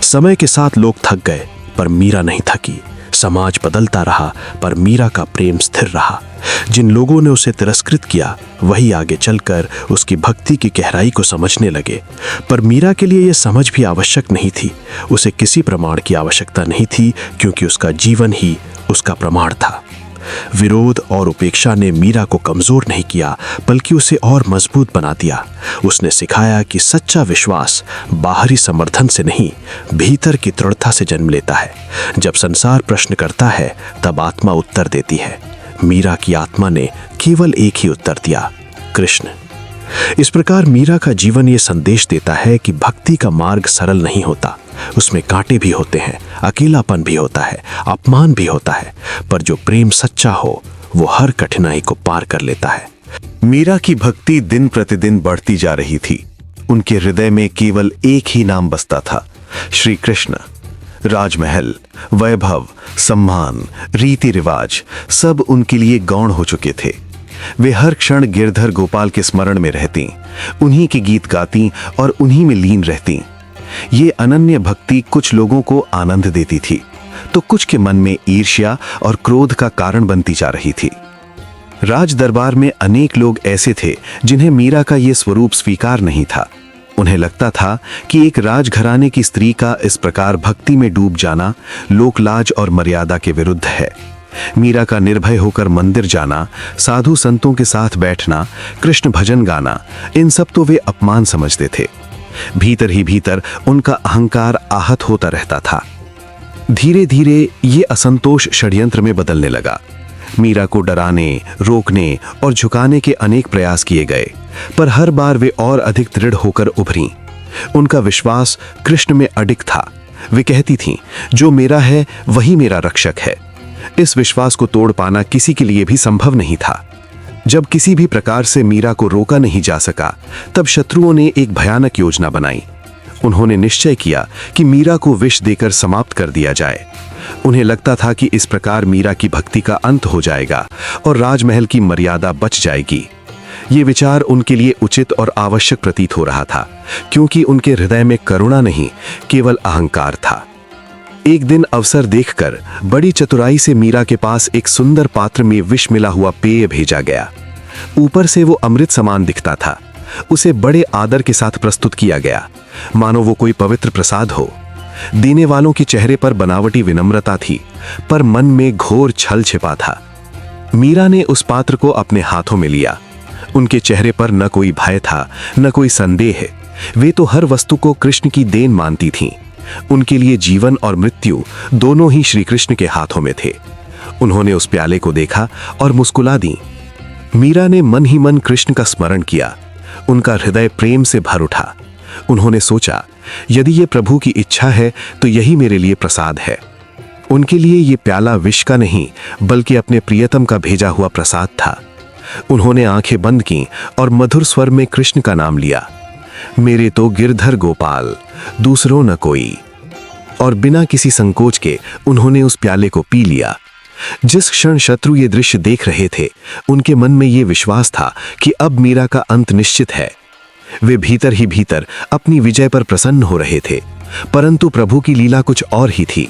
समय के साथ लोग थक गए, पर मीरा नहीं थकी। समाज बदलता रहा, पर मीरा का प्रेम स्थिर रहा। जिन लोगों ने उसे तिरस्कृत किया, वही आगे चलकर उसकी भक्ति की गहराई को समझने लगे। पर मीरा के लिए यह समझ भी आवश्यक नहीं थी। उसे किसी प्रमाण की आवश्यकता नहीं थी, क्योंकि उसका जीवन ही उसका प्रमाण था। विरोध और उपेक्षा ने मीरा को कमजोर नहीं किया, बल्कि उसे और मजबूत बना दिया। उसने सिखाया कि सच्चा विश्वास बाहरी समर्थन से नहीं, भीतर की दृढ़ता से जन्म लेता है। जब संसार प्रश्न करता है, तब आत्मा उत्तर देती है। मीरा की आत्मा ने केवल एक ही उत्तर दिया, कृष्ण। इस प्रकार मीरा का जीवन ये संदेश देता है कि भक्ति का मार्ग सरल नहीं होता। उसमें कांटे भी होते हैं, अकेलापन भी होता है, अपमान भी होता है, पर जो प्रेम सच्चा हो वो हर कठिनाई को पार कर लेता है। मीरा की भक्ति दिन प्रतिदिन बढ़ती जा रही थी। उनके हृदय में केवल एक ही नाम बसता था, श्री कृष्ण। राजमहल, वैभव, सम्मान, रीति रिवाज सब उनके लिए गौण हो चुके थे। वे हर क्षण गिरधर गोपाल के स्मरण में रहती, उन्हीं के गीत गाती और उन्हीं में लीन रहती। ये अनन्य भक्ति कुछ लोगों को आनंद देती थी, तो कुछ के मन में ईर्ष्या और क्रोध का कारण बनती जा रही थी। राज दरबार में अनेक लोग ऐसे थे जिन्हें मीरा का ये स्वरूप स्वीकार नहीं था। उन्हें लगता था कि एक राजघराने की स्त्री का इस प्रकार भक्ति में डूब जाना लोकलाज और मर्यादा के विरुद्ध है। मीरा का निर्भय होकर मंदिर जाना, साधु संतों के साथ बैठना, कृष्ण भजन गाना, इन सब तो वे अपमान समझते थे। भीतर ही भीतर उनका अहंकार आहत होता रहता था। धीरे धीरे ये असंतोष षड्यंत्र में बदलने लगा। मीरा को डराने, रोकने और झुकाने के अनेक प्रयास किए गए, पर हर बार वे और अधिक दृढ़ होकर उभरी। उनका विश्वास कृष्ण में अडिग था। वे कहती थीं, जो मेरा है वही मेरा रक्षक है। इस विश्वास को तोड़ पाना किसी के लिए भी संभव नहीं था। जब किसी भी प्रकार से मीरा को रोका नहीं जा सका, तब शत्रुओं ने एक भयानक योजना बनाई। उन्होंने निश्चय किया कि मीरा को विष देकर समाप्त कर दिया जाए। उन्हें लगता था कि इस प्रकार मीरा की भक्ति का अंत हो जाएगा और राजमहल की मर्यादा बच जाएगी। ये विचार उनके लिए उचित और आवश्यक प्रतीत हो रहा था, क्योंकि उनके हृदय में करुणा नहीं, केवल अहंकार था। एक दिन अवसर देखकर बड़ी चतुराई से मीरा के पास एक सुंदर पात्र में विष मिला हुआ पेय भेजा गया। ऊपर से वो अमृत समान दिखता था। उसे बड़े आदर के साथ प्रस्तुत किया गया, मानो वो कोई पवित्र प्रसाद हो। देने वालों के चेहरे पर बनावटी विनम्रता थी, पर मन में घोर छल छिपा था। मीरा ने उस पात्र को अपने हाथों में लिया। उनके चेहरे पर न कोई भय था, न कोई संदेह। वे तो हर वस्तु को कृष्ण की देन मानती थीं। उनके लिए जीवन और मृत्यु दोनों ही श्री कृष्ण के हाथों में थे। उन्होंने उस प्याले को देखा और मुस्कुरा दी। मीरा ने मन ही मन कृष्ण का स्मरण किया। उनका हृदय प्रेम से भर उठा। उन्होंने सोचा, यदि ये प्रभु की इच्छा है तो यही मेरे लिए प्रसाद है। उनके लिए ये प्याला विष का नहीं, बल्कि अपने प्रियतम का भेजा हुआ प्रसाद था। उन्होंने आंखें बंद की और मधुर स्वर में कृष्ण का नाम लिया, मेरे तो गिरधर गोपाल, दूसरों न कोई। और बिना किसी संकोच के उन्होंने उस प्याले को पी लिया। जिस क्षण शत्रु ये दृश्य देख रहे थे, उनके मन में ये विश्वास था कि अब मीरा का अंत निश्चित है। वे भीतर ही भीतर अपनी विजय पर प्रसन्न हो रहे थे, परंतु प्रभु की लीला कुछ और ही थी।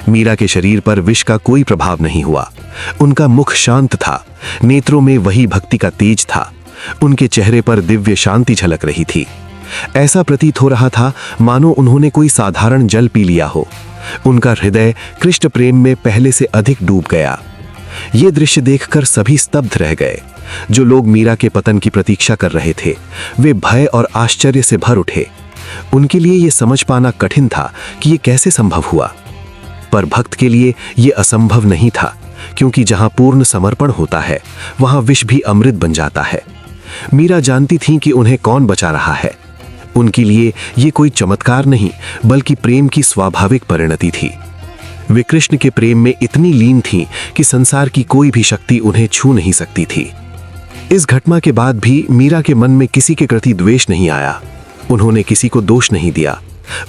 मीरा के शरीर पर विष का कोई प्रभाव नहीं हुआ। उनका मुख शांत था, नेत्रों में वही भक्ति का तेज था। उनके चेहरे पर दिव्य शांति झलक रही थी। ऐसा प्रतीत हो रहा था मानो उन्होंने कोई साधारण जल पी लिया हो। उनका हृदय कृष्ण प्रेम में पहले से अधिक डूब गया। ये दृश्य देखकर सभी स्तब्ध रह गए। जो लोग मीरा के पतन की प्रतीक्षा कर रहे थे, वे भय और आश्चर्य से भर उठे। उनके लिए यह समझ पाना कठिन था कि यह कैसे संभव हुआ। पर भक्त के लिए यह असंभव नहीं था, क्योंकि जहां पूर्ण समर्पण होता है वहां विष भी अमृत बन जाता है। मीरा जानती थीं कि उन्हें कौन बचा रहा है। उनके लिए ये कोई चमत्कार नहीं, बल्कि प्रेम की स्वाभाविक परिणति थी। वे कृष्ण के प्रेम में इतनी लीन थीं कि संसार की कोई भी शक्ति उन्हें छू नहीं सकती थी। इस घटना के बाद भी मीरा के मन में किसी के प्रति द्वेष नहीं आया। उन्होंने किसी को दोष नहीं दिया।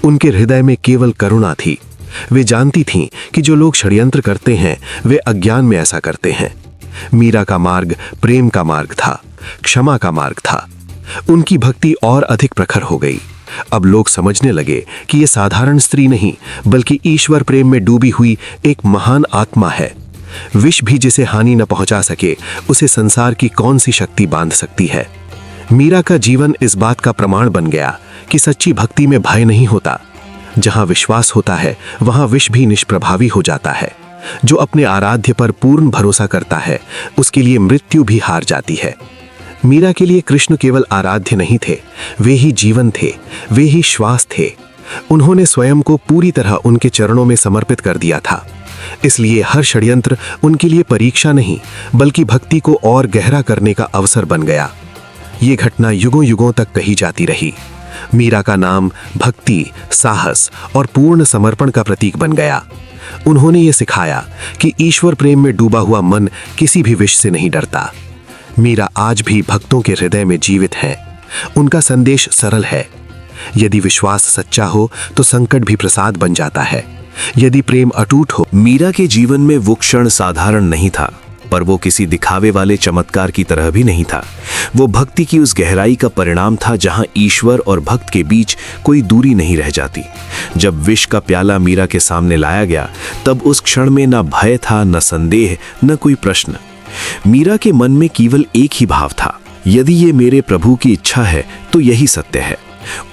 उनके हृदय में केवल करुणा थी। वे जानती थीं कि जो लोग षड्यंत्र करते हैं वे अज्ञान में ऐसा करते हैं। मीरा का मार्ग प्रेम का मार्ग था, क्षमा का मार्ग था। उनकी भक्ति और अधिक प्रखर हो गई। अब लोग समझने लगे कि ये साधारण स्त्री नहीं, बल्कि ईश्वर प्रेम में डूबी हुई एक महान आत्मा है। विष भी जिसे हानि न पहुंचा सके, उसे संसार की कौन सी शक्ति बांध सकती है। मीरा का जीवन इस बात का प्रमाण बन गया कि सच्ची भक्ति में भय नहीं होता। जहां विश्वास होता है वहां विष भी निष्प्रभावी हो जाता है। जो अपने आराध्य पर पूर्ण भरोसा करता है उसके लिए मृत्यु भी हार जाती है। मीरा के लिए कृष्ण केवल आराध्य नहीं थे, वे ही जीवन थे, वे ही श्वास थे। उन्होंने स्वयं को पूरी तरह उनके चरणों में समर्पित कर दिया था। इसलिए हर षड्यंत्र उनके लिए परीक्षा नहीं, बल्कि भक्ति को और गहरा करने का अवसर बन गया। ये घटना युगों युगों तक कही जाती रही। मीरा का नाम भक्ति, साहस और पूर्ण समर्पण का प्रतीक बन गया। उन्होंने ये सिखाया कि ईश्वर प्रेम में डूबा हुआ मन किसी भी विष से नहीं डरता। मीरा आज भी भक्तों के हृदय में जीवित है। उनका संदेश सरल है। यदि विश्वास सच्चा हो तो संकट भी प्रसाद बन जाता है। यदि प्रेम अटूट हो। मीरा के जीवन में वो क्षण साधारण नहीं था, पर वो किसी दिखावे वाले चमत्कार की तरह भी नहीं था। वो भक्ति की उस गहराई का परिणाम था जहां ईश्वर और भक्त के बीच कोई दूरी नहीं रह जाती। जब विष का प्याला मीरा के सामने लाया गया, तब उस क्षण में न भय था, न संदेह, न कोई प्रश्न। मीरा के मन में केवल एक ही भाव था, यदि ये मेरे प्रभु की इच्छा है तो यही सत्य है।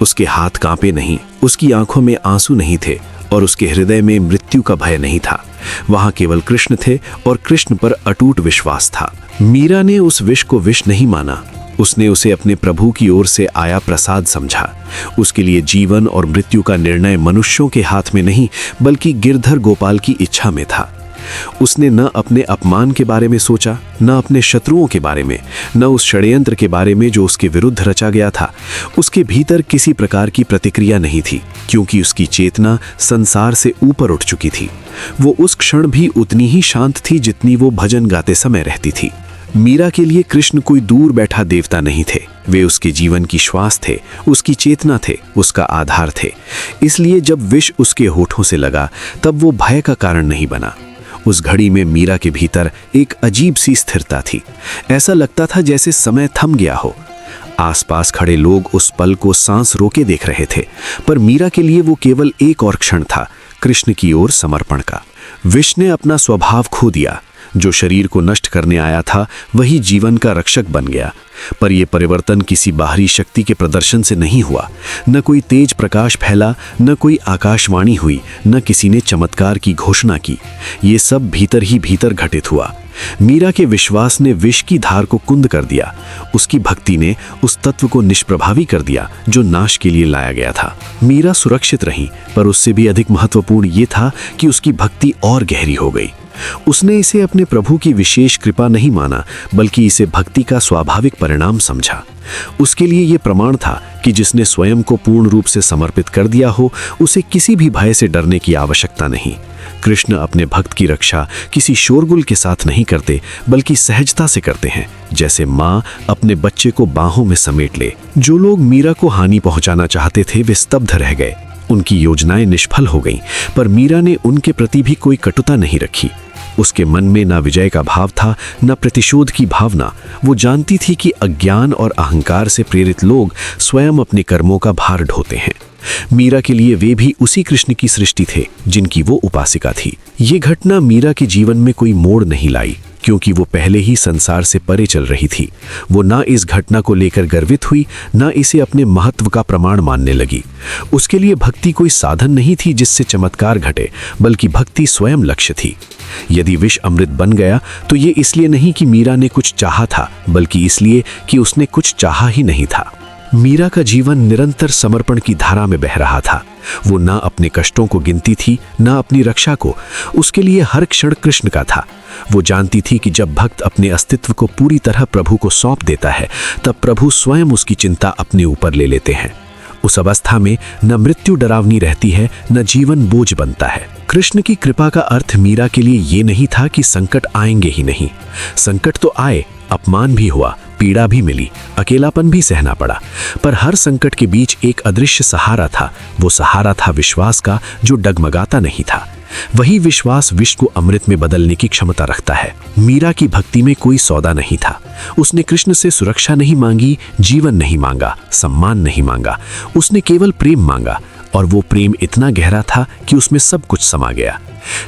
उसके हाथ कांपे नहीं, उसकी आंखों में आंसू नहीं थे और उसके हृदय में मृत्यु का भय नहीं था। वहां केवल कृष्ण थे और कृष्ण पर अटूट विश्वास था। मीरा ने उस विष को विष नहीं माना, उसने उसे अपने प्रभु की ओर से आया प्रसाद समझा। उसके लिए जीवन और मृत्यु का निर्णय मनुष्यों के हाथ में नहीं, बल्कि गिरधर गोपाल की इच्छा में था। उसने न अपने अपमान के बारे में सोचा, न अपने शत्रुओं के बारे में, न उस षड्यंत्र के बारे में जो उसके विरुद्ध रचा गया था। उसके भीतर किसी प्रकार की प्रतिक्रिया नहीं थी, क्योंकि उसकी चेतना संसार से ऊपर उठ चुकी थी। वो उस क्षण भी उतनी ही शांत थी जितनी वो भजन गाते समय रहती थी। मीरा के लिए कृष्ण कोई दूर बैठा देवता नहीं थे। वे उसके जीवन की श्वास थे, उसकी चेतना थे, उसका आधार थे। इसलिए जब विष उसके होठों से लगा, तब वो भय का कारण नहीं बना। उस घड़ी में मीरा के भीतर एक अजीब सी स्थिरता थी। ऐसा लगता था जैसे समय थम गया हो। आसपास खड़े लोग उस पल को सांस रोके देख रहे थे, पर मीरा के लिए वो केवल एक और क्षण था, कृष्ण की ओर समर्पण का। विष ने अपना स्वभाव खो दिया। जो शरीर को नष्ट करने आया था वही जीवन का रक्षक बन गया। पर यह परिवर्तन किसी बाहरी शक्ति के प्रदर्शन से नहीं हुआ। न कोई तेज प्रकाश फैला, न कोई आकाशवाणी हुई, न किसी ने चमत्कार की घोषणा की। ये सब भीतर ही भीतर घटित हुआ। मीरा के विश्वास ने विष की धार को कुंद कर दिया। उसकी भक्ति ने उस तत्व को निष्प्रभावी कर दिया जो नाश के लिए लाया गया था। मीरा सुरक्षित रही, पर उससे भी अधिक महत्वपूर्ण ये था कि उसकी भक्ति और गहरी हो गई। उसने इसे अपने प्रभु की विशेष कृपा नहीं माना, बल्कि इसे भक्ति का स्वाभाविक परिणाम समझा। उसके लिए यह प्रमाण था कि जिसने स्वयं को पूर्ण रूप से समर्पित कर दिया हो, उसे किसी भी भय से डरने की आवश्यकता नहीं। कृष्ण अपने भक्त की रक्षा किसी शोरगुल के साथ नहीं करते, बल्कि सहजता से करते हैं, जैसे माँ अपने बच्चे को बाहों में समेट ले। जो लोग मीरा को हानि पहुंचाना चाहते थे वे स्तब्ध रह गए। उनकी योजनाएं निष्फल हो गईं, पर मीरा ने उनके प्रति भी कोई कटुता नहीं रखी। उसके मन में न विजय का भाव था, न प्रतिशोध की भावना। वो जानती थी कि अज्ञान और अहंकार से प्रेरित लोग स्वयं अपने कर्मों का भार ढोते हैं। मीरा के लिए वे भी उसी कृष्ण की सृष्टि थे जिनकी वो उपासिका थी। ये घटना मीरा के जीवन में कोई मोड़ नहीं लाई, क्योंकि वो पहले ही संसार से परे चल रही थी। वो ना इस घटना को लेकर गर्वित हुई, ना इसे अपने महत्व का प्रमाण मानने लगी। उसके लिए भक्ति कोई साधन नहीं थी जिससे चमत्कार घटे, बल्कि भक्ति स्वयं लक्ष्य थी। यदि विष अमृत बन गया तो ये इसलिए नहीं कि मीरा ने कुछ चाहा था, बल्कि इसलिए कि उसने कुछ चाहा ही नहीं था। मीरा का जीवन निरंतर समर्पण की धारा में बह रहा था। वो ना अपने कष्टों को गिनती थी, ना अपनी रक्षा को। उसके लिए हर क्षण कृष्ण का था। वो जानती थी कि जब भक्त अपने अस्तित्व को पूरी तरह प्रभु को सौंप देता है, तब प्रभु स्वयं उसकी चिंता अपने ऊपर ले लेते हैं। उस अवस्था में न मृत्यु डरावनी रहती है, न जीवन बोझ बनता है। कृष्ण की कृपा का अर्थ मीरा के लिए ये नहीं था कि संकट आएंगे ही नहीं। संकट तो आए, अपमान भी हुआ, पीड़ा भी मिली, अकेलापन भी सहना पड़ा, पर हर संकट के बीच एक अदृश्य सहारा था। वो सहारा था विश्वास का, जो डगमगाता नहीं था। वही विश्वास विष को अमृत में बदलने की क्षमता रखता है। मीरा की भक्ति में कोई सौदा नहीं था। उसने कृष्ण से सुरक्षा नहीं मांगी, जीवन नहीं मांगा, सम्मान नहीं मांगा। उसने केवल प्रेम मांगा, और वो प्रेम इतना गहरा था कि उसमें सब कुछ समा गया।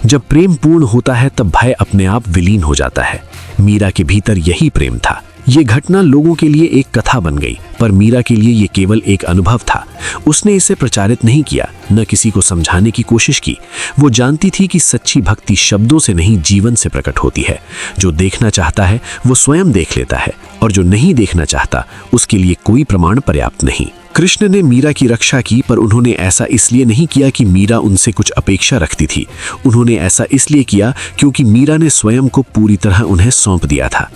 जब प्रेम पूर्ण होता है, तब भय अपने आप विलीन हो जाता है। मीरा के भीतर यही प्रेम था। ये घटना लोगों के लिए एक कथा बन गई, पर मीरा के लिए ये केवल एक अनुभव था। उसने इसे प्रचारित नहीं किया, न किसी को समझाने की कोशिश की। वो जानती थी कि सच्ची भक्ति शब्दों से नहीं, जीवन से प्रकट होती है। जो देखना चाहता है वो स्वयं देख लेता है, और जो नहीं देखना चाहता उसके लिए कोई प्रमाण पर्याप्त नहीं। कृष्ण ने मीरा की रक्षा की, पर उन्होंने ऐसा इसलिए नहीं किया कि मीरा उनसे कुछ अपेक्षा रखती थी। उन्होंने ऐसा इसलिए किया क्योंकि मीरा ने स्वयं को पूरी तरह उन्हें सौंप दिया था।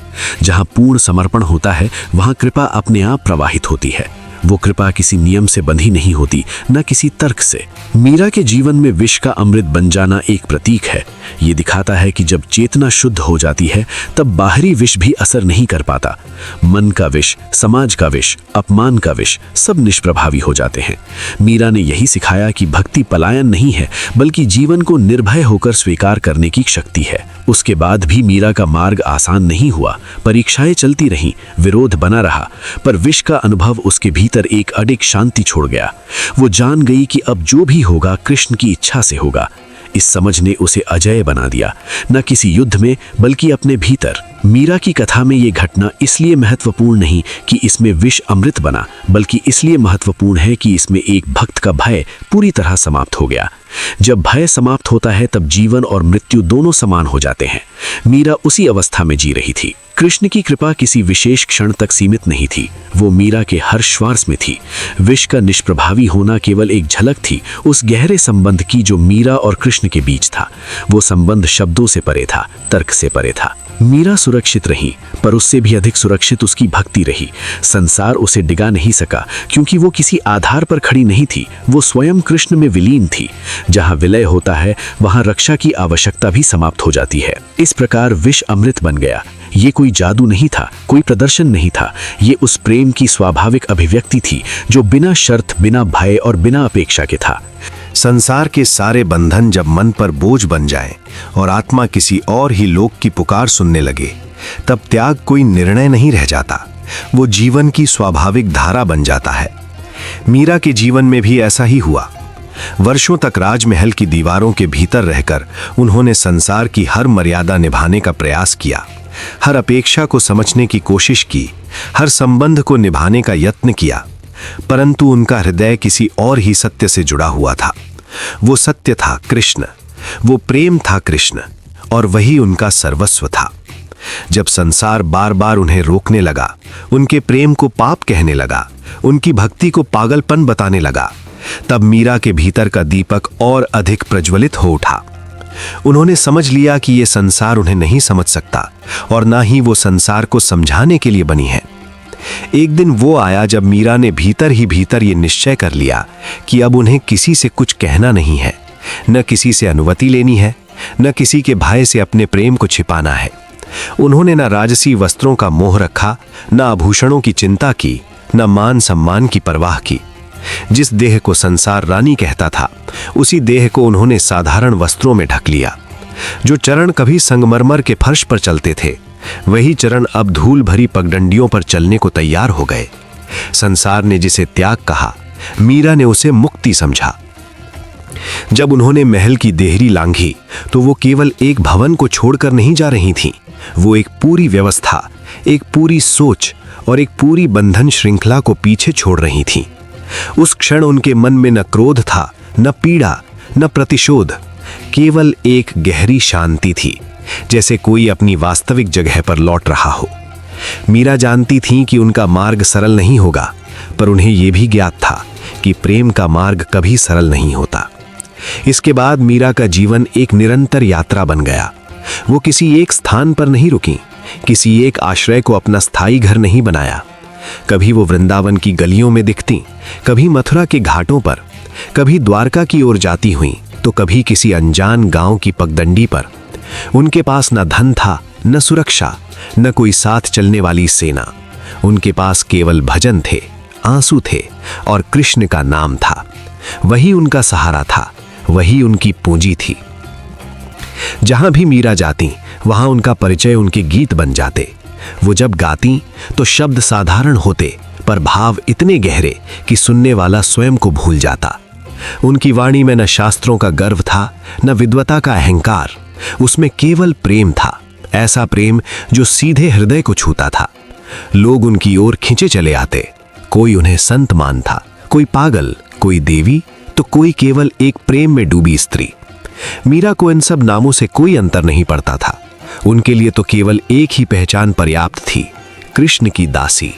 जहां पूर्ण समर्पण होता है, वहां कृपा अपने आप प्रवाहित होती है। वो कृपा किसी नियम से बंधी नहीं होती, न किसी तर्क से। मीरा के जीवन में विष का अमृत बन जाना एक प्रतीक है। ये दिखाता है कि जब चेतना शुद्ध हो जाती है, तब बाहरी विष भी असर नहीं कर पाता। मन का विष, समाज का विष, अपमान का विष, सब निष्प्रभावी हो जाते हैं। मीरा ने यही सिखाया कि भक्ति पलायन नहीं है, बल्कि जीवन को निर्भय होकर स्वीकार करने की शक्ति है। उसके बाद भी मीरा का मार्ग आसान नहीं हुआ। परीक्षाएं चलती रहीं, विरोध बना रहा, पर विष का अनुभव उसके भीतर एक अडिग शांति छोड़ गया। वो जान गई कि अब जो भी होगा कृष्ण की इच्छा से होगा। इस समझ ने उसे अजय बना दिया, न किसी युद्ध में बल्कि अपने भीतर। मीरा की कथा में ये घटना इसलिए महत्वपूर्ण नहीं कि इसमें विष अमृत बना, बल्कि इसलिए महत्वपूर्ण है कि इसमें एक भक्त का भय पूरी तरह समाप्त हो गया। जब भय समाप्त होता है, तब जीवन और मृत्यु दोनों समान हो जाते हैं। मीरा उसी अवस्था में जी रही थी। कृष्ण की कृपा किसी विशेष क्षण तक सीमित नहीं थी, वो मीरा के हर श्वास में थी। विष का निष्प्रभावी होना केवल एक झलक थी उस गहरे संबंध की जो मीरा और कृष्ण के बीच था। वो संबंध शब्दों से परे था, तर्क से परे था। मीरा सुरक्षित रही, पर उससे भी अधिक सुरक्षित उसकी भक्ति रही। संसार उसे डिगा नहीं सका, क्योंकि वो किसी आधार पर खड़ी नहीं थी। वो स्वयं कृष्ण में विलीन थी। जहां विलय होता है, वहां रक्षा की आवश्यकता भी समाप्त हो जाती है। इस प्रकार विष अमृत बन गया। ये कोई जादू नहीं था, कोई प्रदर्शन नहीं था। ये उस प्रेम की स्वाभाविक अभिव्यक्ति थी जो बिना शर्त, बिना भय और बिना अपेक्षा के था। संसार के सारे बंधन जब मन पर बोझ बन जाए और आत्मा किसी और ही लोक की पुकार सुनने लगे, तब त्याग कोई निर्णय नहीं रह जाता, वो जीवन की स्वाभाविक धारा बन जाता है। मीरा के जीवन में भी ऐसा ही हुआ। वर्षों तक राजमहल की दीवारों के भीतर रहकर उन्होंने संसार की हर मर्यादा निभाने का प्रयास किया, हर अपेक्षा को समझने की कोशिश की, हर संबंध को निभाने का यत्न किया, परंतु उनका हृदय किसी और ही सत्य से जुड़ा हुआ था। वो सत्य था कृष्ण, वो प्रेम था कृष्ण, और वही उनका सर्वस्व था। जब संसार बार बार उन्हें रोकने लगा, उनके प्रेम को पाप कहने लगा, उनकी भक्ति को पागलपन बताने लगा, तब मीरा के भीतर का दीपक और अधिक प्रज्वलित हो उठा। उन्होंने समझ लिया कि ये संसार उन्हें नहीं समझ सकता, और ना ही वो संसार को समझाने के लिए बनी है। एक दिन वो आया जब मीरा ने भीतर ही भीतर ये निश्चय कर लिया कि अब उन्हें किसी से कुछ कहना नहीं है, न किसी से अनुमति लेनी है, न किसी के भय से अपने प्रेम को छिपाना है। उन्होंने न राजसी वस्त्रों का मोह रखा, न आभूषणों की चिंता की, न मान सम्मान की परवाह की। जिस देह को संसार रानी कहता था, उसी देह को उन्होंने साधारण वस्त्रों में ढक लिया। जो चरण कभी संगमरमर के फर्श पर चलते थे, वही चरण अब धूल भरी पगडंडियों पर चलने को तैयार हो गए। संसार ने जिसे त्याग कहा, मीरा ने उसे मुक्ति समझा। जब उन्होंने महल की देहरी लांघी, तो वो केवल एक भवन को छोड़कर नहीं जा रही थीं। वो एक पूरी व्यवस्था, एक पूरी सोच और एक पूरी बंधन श्रृंखला को पीछे छोड़ रही थीं। उस क्षण उनके मन में न क्रोध था, न पीड़ा, न प्रतिशोध, केवल एक गहरी शांति थी, जैसे कोई अपनी वास्तविक जगह पर लौट रहा हो। मीरा जानती थीं कि उनका मार्ग सरल नहीं होगा, पर उन्हें यह भी ज्ञात था कि प्रेम का मार्ग कभी सरल नहीं होता। इसके बाद मीरा का जीवन एक निरंतर यात्रा बन गया। वो किसी एक स्थान पर नहीं रुकी, किसी एक आश्रय को अपना स्थायी घर नहीं बनाया। कभी वो वृंदावन की गलियों में दिखती, कभी मथुरा के घाटों पर, कभी द्वारका की ओर जाती हुई, तो कभी किसी अनजान गांव की पगडंडी पर। उनके पास न धन था, न सुरक्षा, न कोई साथ चलने वाली सेना। उनके पास केवल भजन थे, आंसू थे और कृष्ण का नाम था। वही उनका सहारा था, वही उनकी पूंजी थी। जहां भी मीरा जाती, वहां उनका परिचय उनके गीत बन जाते। वो जब गाती तो शब्द साधारण होते, पर भाव इतने गहरे कि सुनने वाला स्वयं को भूल जाता। उनकी वाणी में न शास्त्रों का गर्व था, न विद्वता का अहंकार। उसमें केवल प्रेम था, ऐसा प्रेम जो सीधे हृदय को छूता था। लोग उनकी ओर खिंचे चले आते। कोई उन्हें संत मानता, कोई पागल, कोई देवी, तो कोई केवल एक प्रेम में डूबी स्त्री। मीरा को इन सब नामों से कोई अंतर नहीं पड़ता था। उनके लिए तो केवल एक ही पहचान पर्याप्त थी, कृष्ण की दासी।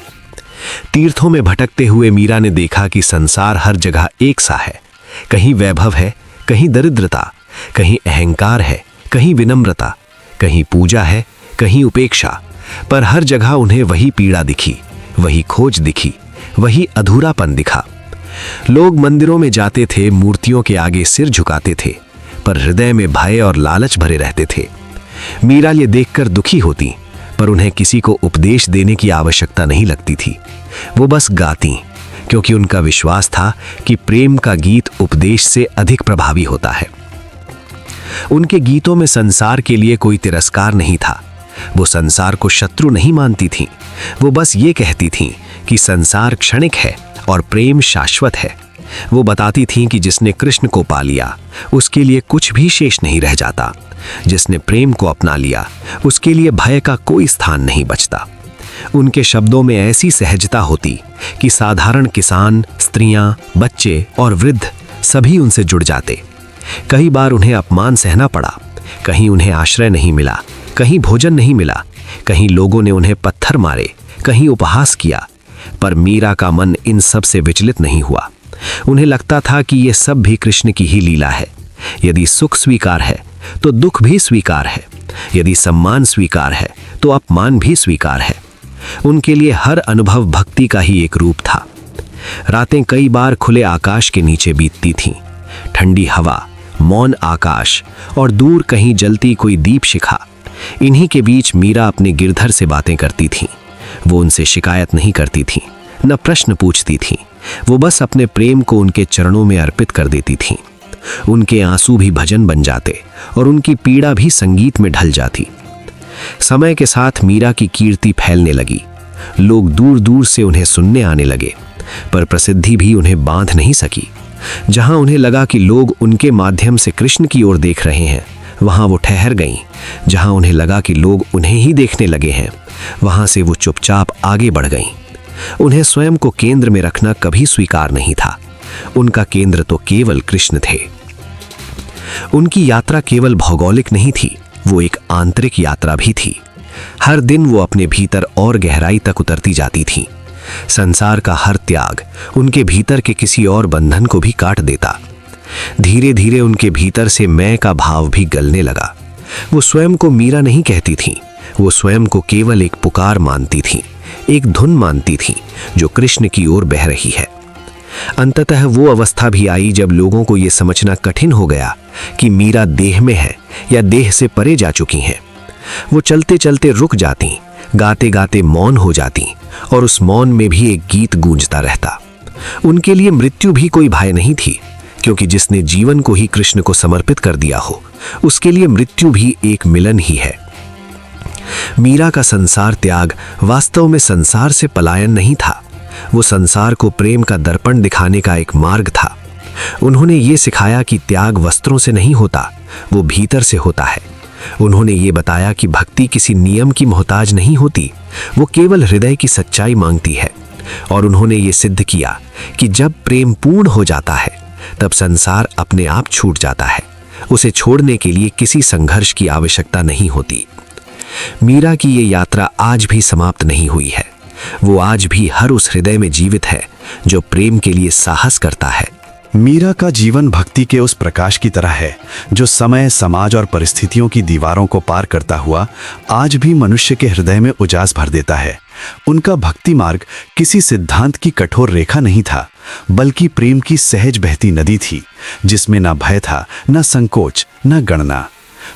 तीर्थों में भटकते हुए मीरा ने देखा कि संसार हर जगह एक सा है। कहीं वैभव है, कहीं दरिद्रता, कहीं अहंकार है, कहीं विनम्रता, कहीं पूजा है, कहीं उपेक्षा, पर हर जगह उन्हें वही पीड़ा दिखी, वही खोज दिखी, वही अधूरापन दिखा। लोग मंदिरों में जाते थे, मूर्तियों के आगे सिर झुकाते थे, पर हृदय में भय और लालच भरे रहते थे। मीरा ये देखकर दुखी होती, पर उन्हें किसी को उपदेश देने की आवश्यकता नहीं लगती थी। वो बस गाती, क्योंकि उनका विश्वास था कि प्रेम का गीत उपदेश से अधिक प्रभावी होता है। उनके गीतों में संसार के लिए कोई तिरस्कार नहीं था। वो संसार को शत्रु नहीं मानती थीं। वो बस ये कहती थीं कि संसार क्षणिक है और प्रेम शाश्वत है। वो बताती थीं कि जिसने कृष्ण को पा लिया, उसके लिए कुछ भी शेष नहीं रह जाता। जिसने प्रेम को अपना लिया, उसके लिए भय का कोई स्थान नहीं बचता। उनके शब्दों में ऐसी सहजता होती कि साधारण किसान, स्त्रियां, बच्चे और वृद्ध सभी उनसे जुड़ जाते। कई बार उन्हें अपमान सहना पड़ा, कहीं उन्हें आश्रय नहीं मिला, कहीं भोजन नहीं मिला, कहीं लोगों ने उन्हें पत्थर मारे, कहीं उपहास किया, पर मीरा का मन इन सब से विचलित नहीं हुआ। उन्हें लगता था कि ये सब भी कृष्ण की ही लीला है। यदि सुख स्वीकार है तो दुख भी स्वीकार है, यदि सम्मान स्वीकार है तो अपमान भी स्वीकार है। उनके लिए हर अनुभव भक्ति का ही एक रूप था। रातें कई बार खुले आकाश के नीचे बीतती थीं। ठंडी हवा, मौन आकाश और दूर कहीं जलती कोई दीप शिखा, इन्हीं के बीच मीरा अपने गिरधर से बातें करती थीं। वो उनसे शिकायत नहीं करती थीं, न प्रश्न पूछती थीं। वो बस अपने प्रेम को उनके चरणों में अर्पित कर देती थीं। उनके आंसू भी भजन बन जाते और उनकी पीड़ा भी संगीत में ढल जाती। समय के साथ मीरा की कीर्ति फैलने लगी। लोग दूर दूर से उन्हें सुनने आने लगे, पर प्रसिद्धि भी उन्हें बांध नहीं सकी। जहां उन्हें लगा कि लोग उनके माध्यम से कृष्ण की ओर देख रहे हैं, वहां वो ठहर गईं। जहां उन्हें लगा कि लोग उन्हें ही देखने लगे हैं, वहां से वो चुपचाप आगे बढ़ गईं। उन्हें स्वयं को केंद्र में रखना कभी स्वीकार नहीं था। उनका केंद्र तो केवल कृष्ण थे। उनकी यात्रा केवल भौगोलिक नहीं थी, वो एक आंतरिक यात्रा भी थी। हर दिन वो अपने भीतर और गहराई तक उतरती जाती थी। संसार का हर त्याग उनके भीतर के किसी और बंधन को भी काट देता। धीरे धीरे उनके भीतर से मैं का भाव भी गलने लगा। वो स्वयं को मीरा नहीं कहती थी, वो स्वयं को केवल एक पुकार मानती थी, एक धुन मानती थी जो कृष्ण की ओर बह रही है। अंततः वो अवस्था भी आई जब लोगों को ये समझना कठिन हो गया कि मीरा देह में है या देह से परे जा चुकी हैं। वो चलते चलते रुक जाती, गाते गाते मौन हो जाती, और उस मौन में भी एक गीत गूंजता रहता। उनके लिए मृत्यु भी कोई भय नहीं थी, क्योंकि जिसने जीवन को ही कृष्ण को समर्पित कर दिया हो, उसके लिए मृत्यु भी एक मिलन ही है। मीरा का संसार त्याग वास्तव में संसार से पलायन नहीं था, वो संसार को प्रेम का दर्पण दिखाने का एक मार्ग था। उन्होंने ये सिखाया कि त्याग वस्त्रों से नहीं होता, वो भीतर से होता है। उन्होंने ये बताया कि भक्ति किसी नियम की मोहताज नहीं होती, वो केवल हृदय की सच्चाई मांगती है। और उन्होंने ये सिद्ध किया कि जब प्रेम पूर्ण हो जाता है, तब संसार अपने आप छूट जाता है। उसे छोड़ने के लिए किसी संघर्ष की आवश्यकता नहीं होती। मीरा की ये यात्रा आज भी समाप्त नहीं हुई है। वो आज भी हर उस हृदय में जीवित है जो प्रेम के लिए साहस करता है। मीरा का जीवन भक्ति के उस प्रकाश की तरह है जो समय, समाज और परिस्थितियों की दीवारों को पार करता हुआ आज भी मनुष्य के हृदय में उजास भर देता है। उनका भक्ति मार्ग किसी सिद्धांत की कठोर रेखा नहीं था, बल्कि प्रेम की सहज बहती नदी थी, जिसमें न भय था, न संकोच, न गणना।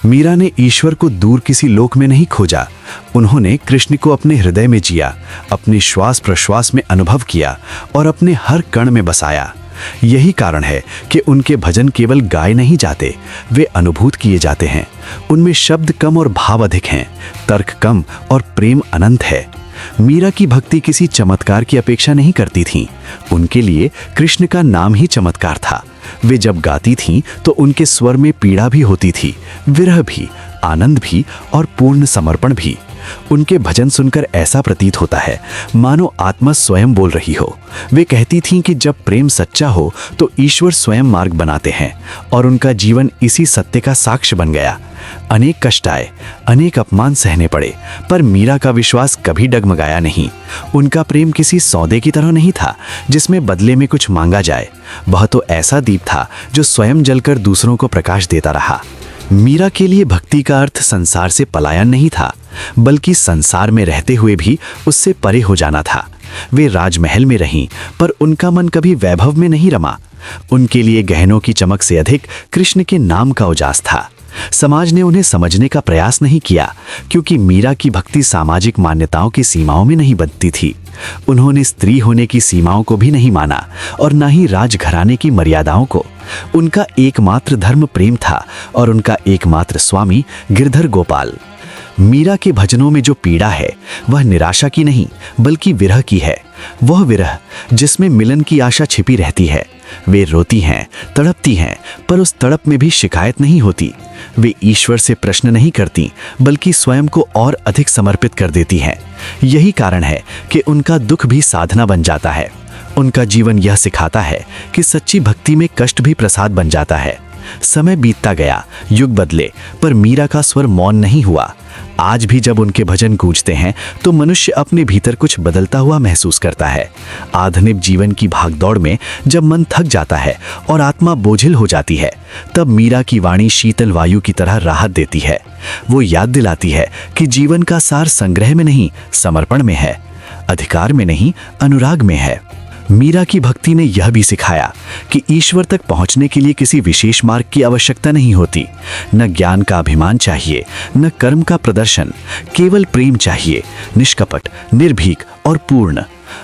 मीरा ने ईश्वर को दूर किसी लोक में नहीं खोजा। उन्होंने कृष्ण को अपने हृदय में जिया, अपने श्वास प्रश्वास में अनुभव किया और अपने हर कण में बसाया। यही कारण है कि उनके भजन केवल गाए नहीं जाते, वे अनुभूत किए जाते हैं। उनमें शब्द कम और भाव अधिक हैं, तर्क कम और प्रेम अनंत है। मीरा की भक्ति किसी चमत्कार की अपेक्षा नहीं करती थी। उनके लिए कृष्ण का नाम ही चमत्कार था। वे जब गाती थीं तो उनके स्वर में पीड़ा भी होती थी, विरह भी, आनंद भी और पूर्ण समर्पण भी। उनके भजन सुनकर ऐसा प्रतीत होता है मानो आत्मा स्वयं बोल रही हो। वे कहती थीं कि जब प्रेम सच्चा हो तो ईश्वर स्वयं मार्ग बनाते हैं, और उनका जीवन इसी सत्य का साक्ष्य बन गया। अनेक कष्ट आए, अनेक अपमान सहने पड़े, पर मीरा का विश्वास कभी डगमगाया नहीं। उनका प्रेम किसी सौदे की तरह नहीं था जिसमें बदले में कुछ मांगा जाए। वह तो ऐसा दीप था जो स्वयं जलकर दूसरों को प्रकाश देता रहा। मीरा के लिए भक्ति का अर्थ संसार से पलायन नहीं था, बल्कि संसार में रहते हुए भी उससे परे हो जाना था। वे राजमहल में रहीं, पर उनका मन कभी वैभव में नहीं रमा। उनके लिए गहनों की चमक से अधिक कृष्ण के नाम का उजास था। समाज ने उन्हें समझने का प्रयास नहीं किया, क्योंकि मीरा की भक्ति सामाजिक मान्यताओं की सीमाओं में नहीं बंधती थी। उन्होंने स्त्री होने की सीमाओं को भी नहीं माना और न ही राजघराने की मर्यादाओं को। उनका एकमात्र धर्म प्रेम था और उनका एकमात्र स्वामी गिरधर गोपाल। मीरा के भजनों में जो पीड़ा है वह निराशा की नहीं, बल्कि विरह की है। वह विरह जिसमें मिलन की आशा छिपी रहती है। वे रोती हैं, तड़पती हैं, पर उस तड़प में भी शिकायत नहीं होती। वे ईश्वर से प्रश्न नहीं करती, बल्कि स्वयं को और अधिक समर्पित कर देती हैं। यही कारण है कि उनका दुख भी साधना बन जाता है। उनका जीवन यह सिखाता है कि सच्ची भक्ति में कष्ट भी प्रसाद बन जाता है। समय बीतता गया, युग बदले, पर मीरा का स्वर मौन नहीं हुआ। आज भी जब उनके भजन गूंजते हैं तो मनुष्य अपने भीतर कुछ बदलता हुआ महसूस करता है। आधुनिक जीवन की भागदौड़ में जब मन थक जाता है और आत्मा बोझिल हो जाती है, तब मीरा की वाणी शीतल वायु की तरह राहत देती है। वो याद दिलाती है कि जीवन का सार संग्रह में नहीं, समर्पण में है, अधिकार में नहीं, अनुराग में है। मीरा की भक्ति ने यह भी सिखाया कि ईश्वर तक पहुंचने के लिए किसी विशेष मार्ग की आवश्यकता नहीं होती। न ज्ञान का अभिमान चाहिए, न कर्म का प्रदर्शन, केवल प्रेम चाहिए, निष्कपट, निर्भीक और पूर्ण।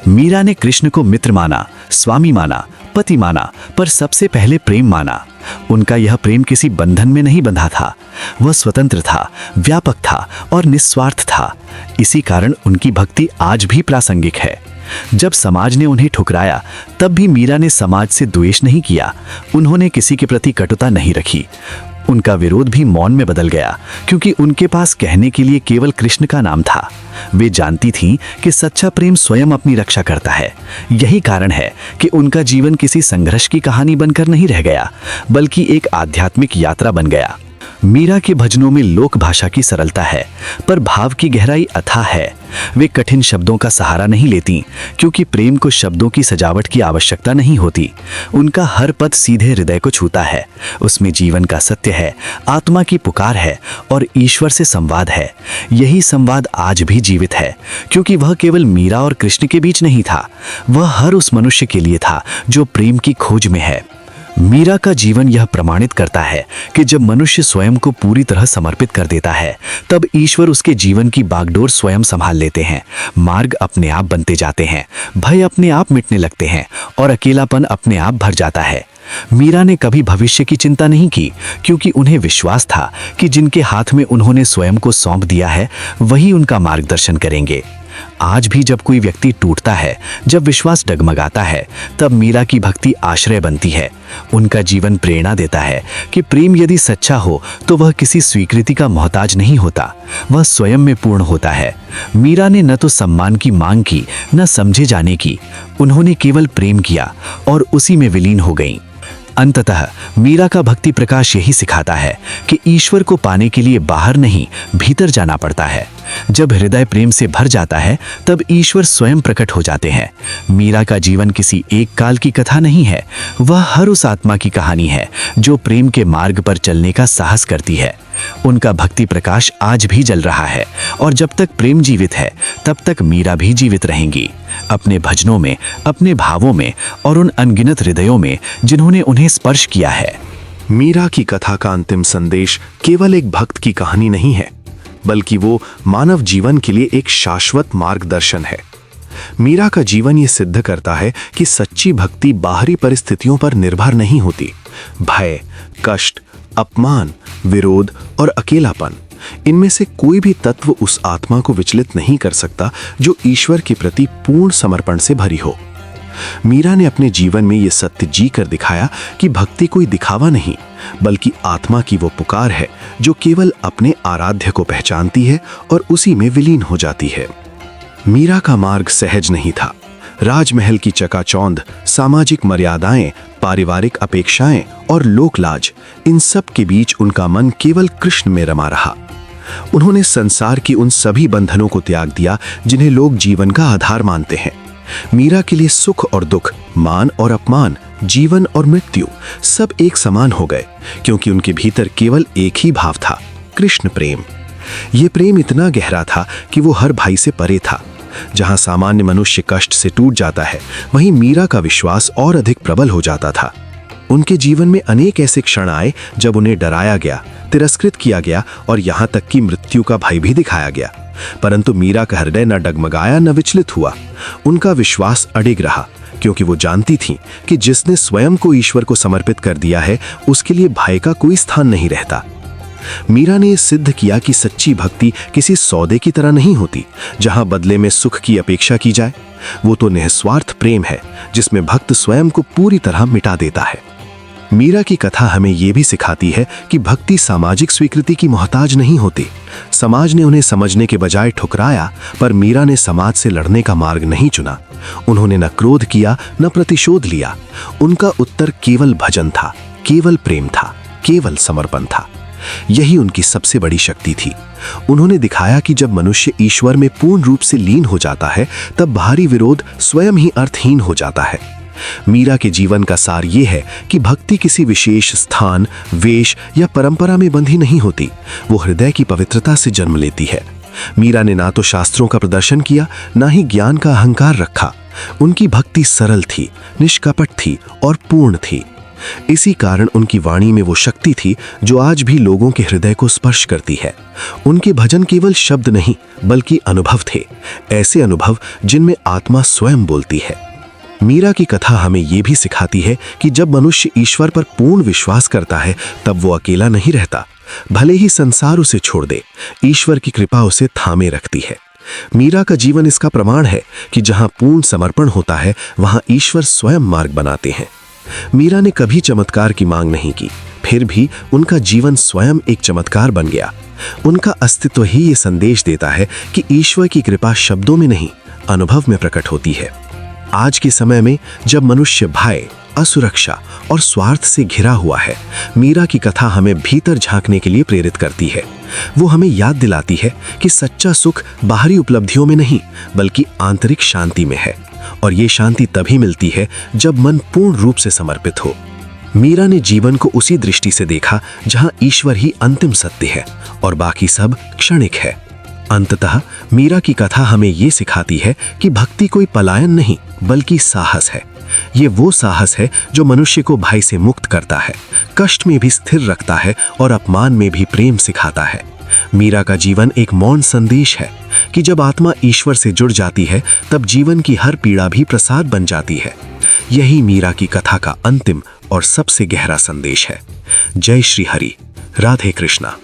मीरा ने कृष्ण को मित्र माना, स्वामी माना, पति माना, पर सबसे पहले प्रेम माना। उनका यह प्रेम किसी बंधन में नहीं बंधा था। वह स्वतंत्र था, व्यापक था और निस्वार्थ था। इसी कारण उनकी भक्ति आज भी प्रासंगिक है। जब समाज ने उन्हें ठुकराया, तब भी मीरा ने समाज से द्वेष नहीं किया। उन्होंने किसी के प्रति कटुता नहीं रखी। उनका विरोध भी मौन में बदल गया, क्योंकि उनके पास कहने के लिए केवल कृष्ण का नाम था। वे जानती थीं कि सच्चा प्रेम स्वयं अपनी रक्षा करता है। यही कारण है कि उनका जीवन किसी संघर्ष की कहानी बनकर नहीं रह गया, बल्कि एक आध्यात्मिक यात्रा बन गया। मीरा के भजनों में लोक भाषा की सरलता है, पर भाव की गहराई अथाह है। वे कठिन शब्दों का सहारा नहीं लेती, क्योंकि प्रेम को शब्दों की सजावट की आवश्यकता नहीं होती। उनका हर पद सीधे हृदय को छूता है। उसमें जीवन का सत्य है, आत्मा की पुकार है और ईश्वर से संवाद है। यही संवाद आज भी जीवित है, क्योंकि वह केवल मीरा और कृष्ण के बीच नहीं था, वह हर उस मनुष्य के लिए था जो प्रेम की खोज में है। मीरा का जीवन यह प्रमाणित करता है कि जब मनुष्य स्वयं को पूरी तरह समर्पित कर देता है, तब ईश्वर उसके जीवन की बागडोर स्वयं संभाल लेते हैं। मार्ग अपने आप बनते जाते हैं, भय अपने आप मिटने लगते हैं और अकेलापन अपने आप भर जाता है। मीरा ने कभी भविष्य की चिंता नहीं की, क्योंकि उन्हें विश्वास था कि जिनके हाथ में उन्होंने स्वयं को सौंप दिया है, वही उनका मार्गदर्शन करेंगे। आज भी जब कोई व्यक्ति टूटता है, जब विश्वास डगमगाता है, तब मीरा की भक्ति आश्रय बनती है। उनका जीवन प्रेरणा देता है कि प्रेम यदि सच्चा हो तो वह किसी स्वीकृति का मोहताज नहीं होता, वह स्वयं में पूर्ण होता है। मीरा ने न तो सम्मान की मांग की, न समझे जाने की। उन्होंने केवल प्रेम किया और उसी में विलीन हो गईं। अंततः मीरा का भक्ति प्रकाश यही सिखाता है कि ईश्वर को पाने के लिए बाहर नहीं, भीतर जाना पड़ता है। जब हृदय प्रेम से भर जाता है तब ईश्वर स्वयं प्रकट हो जाते हैं। मीरा का जीवन किसी एक काल की कथा नहीं है, वह हर उस आत्मा की कहानी है जो प्रेम के मार्ग पर चलने का साहस करती है। उनका भक्ति प्रकाश आज भी जल रहा है और जब तक प्रेम जीवित है तब तक मीरा भी जीवित रहेंगी, अपने भजनों में, अपने भावों में और उन अनगिनत हृदयों में जिन्होंने उन्हें स्पर्श किया है। मीरा की कथा का अंतिम संदेश केवल एक भक्त की कहानी नहीं है, बल्कि वो मानव जीवन के लिए एक शाश्वत मार्गदर्शन है। मीरा का जीवन ये सिद्ध करता है कि सच्ची भक्ति बाहरी परिस्थितियों पर निर्भर नहीं होती। भय, कष्ट, अपमान, विरोध और अकेलापन, इनमें से कोई भी तत्व उस आत्मा को विचलित नहीं कर सकता जो ईश्वर के प्रति पूर्ण समर्पण से भरी हो। मीरा ने अपने जीवन में यह सत्य जी कर दिखाया कि भक्ति कोई दिखावा नहीं, बल्कि आत्मा की वो पुकार है जो केवल अपने आराध्य को पहचानती है और उसी में विलीन हो जाती है। मीरा का मार्ग सहज नहीं था। राजमहल की चकाचौंध, सामाजिक मर्यादाएं, पारिवारिक अपेक्षाएं और लोकलाज, इन सब के बीच उनका मन केवल कृष्ण में रमा रहा। उन्होंने संसार की उन सभी बंधनों को त्याग दिया जिन्हें लोग जीवन का आधार मानते हैं। मीरा के लिए सुख और दुख, मान और अपमान, जीवन और मृत्यु सब एक समान हो गए, क्योंकि उनके भीतर केवल एक ही भाव था, कृष्ण प्रेम। ये प्रेम इतना गहरा था कि वो हर भाई से परे था। जहां सामान्य मनुष्य कष्ट से टूट जाता है, वहीं मीरा का विश्वास और अधिक प्रबल हो जाता था। उनके जीवन में अनेक ऐसे क्षण आए जब उन्हें डराया गया, तिरस्कृत किया गया और यहां तक कि मृत्यु का भय भी दिखाया गया। परंतु मीरा का हृदय न डगमगाया, न विचलित हुआ। उनका विश्वास अडिग रहा, क्योंकि वो जानती थीं कि जिसने स्वयं को ईश्वर को समर्पित कर दिया है, उसके लिए भय का कोई स्थान नहीं रहता। मीरा ने सिद्ध किया कि सच्ची भक्ति किसी सौदे की तरह नहीं होती, जहां बदले में सुख की अपेक्षा की जाए। वो तो निस्वार्थ प्रेम है, जिसमें भक्त स्वयं को पूरी तरह मिटा देता है। मीरा की कथा हमें यह भी सिखाती है कि भक्ति सामाजिक स्वीकृति की मोहताज नहीं होती। समाज ने उन्हें समझने के बजाय ठुकराया, पर मीरा ने समाज से लड़ने का मार्ग नहीं चुना। उन्होंने न क्रोध किया, न प्रतिशोध लिया। उनका उत्तर केवल भजन था, केवल प्रेम था, केवल समर्पण था। यही उनकी सबसे बड़ी शक्ति थी। उन्होंने दिखाया कि जब मनुष्य ईश्वर में पूर्ण रूप से लीन हो जाता है, तब बाहरी विरोध स्वयं ही अर्थहीन हो जाता है। मीरा के जीवन का सार ये है कि भक्ति किसी विशेष स्थान, वेश या परंपरा में बंधी नहीं होती। वो हृदय की पवित्रता से जन्म लेती है। मीरा ने ना तो शास्त्रों का प्रदर्शन किया, ना ही ज्ञान का अहंकार रखा। उनकी भक्ति सरल थी, निष्कपट थी और पूर्ण थी। इसी कारण उनकी वाणी में वो शक्ति थी जो आज भी लोगों के हृदय को स्पर्श करती है। उनके भजन केवल शब्द नहीं, बल्कि अनुभव थे, ऐसे अनुभव जिनमें आत्मा स्वयं बोलती है। मीरा की कथा हमें यह भी सिखाती है कि जब मनुष्य ईश्वर पर पूर्ण विश्वास करता है, तब वो अकेला नहीं रहता। भले ही संसार उसे छोड़ दे, ईश्वर की कृपा उसे थामे रखती है। मीरा का जीवन इसका प्रमाण है कि जहां पूर्ण समर्पण होता है, वहां ईश्वर स्वयं मार्ग बनाते हैं। मीरा ने कभी चमत्कार की मांग नहीं की, फिर भी उनका जीवन स्वयं एक चमत्कार बन गया। उनका अस्तित्व ही ये संदेश देता है कि ईश्वर की कृपा शब्दों में नहीं, अनुभव में प्रकट होती है। आज के समय में जब मनुष्य भय, असुरक्षा और स्वार्थ से घिरा हुआ है, मीरा की कथा हमें भीतर झांकने के लिए प्रेरित करती है। वो हमें याद दिलाती है कि सच्चा सुख बाहरी उपलब्धियों में नहीं, बल्कि आंतरिक शांति में है। और ये शांति तभी मिलती है जब मन पूर्ण रूप से समर्पित हो। मीरा ने जीवन को उसी दृष्टि से देखा जहां ईश्वर ही अंतिम सत्य है और बाकी सब क्षणिक है। अंततः मीरा की कथा हमें ये सिखाती है कि भक्ति कोई पलायन नहीं, बल्कि साहस है। ये वो साहस है जो मनुष्य को भय से मुक्त करता है, कष्ट में भी स्थिर रखता है और अपमान में भी प्रेम सिखाता है। मीरा का जीवन एक मौन संदेश है कि जब आत्मा ईश्वर से जुड़ जाती है, तब जीवन की हर पीड़ा भी प्रसाद बन जाती है। यही मीरा की कथा का अंतिम और सबसे गहरा संदेश है। जय श्री हरि, राधे कृष्णा।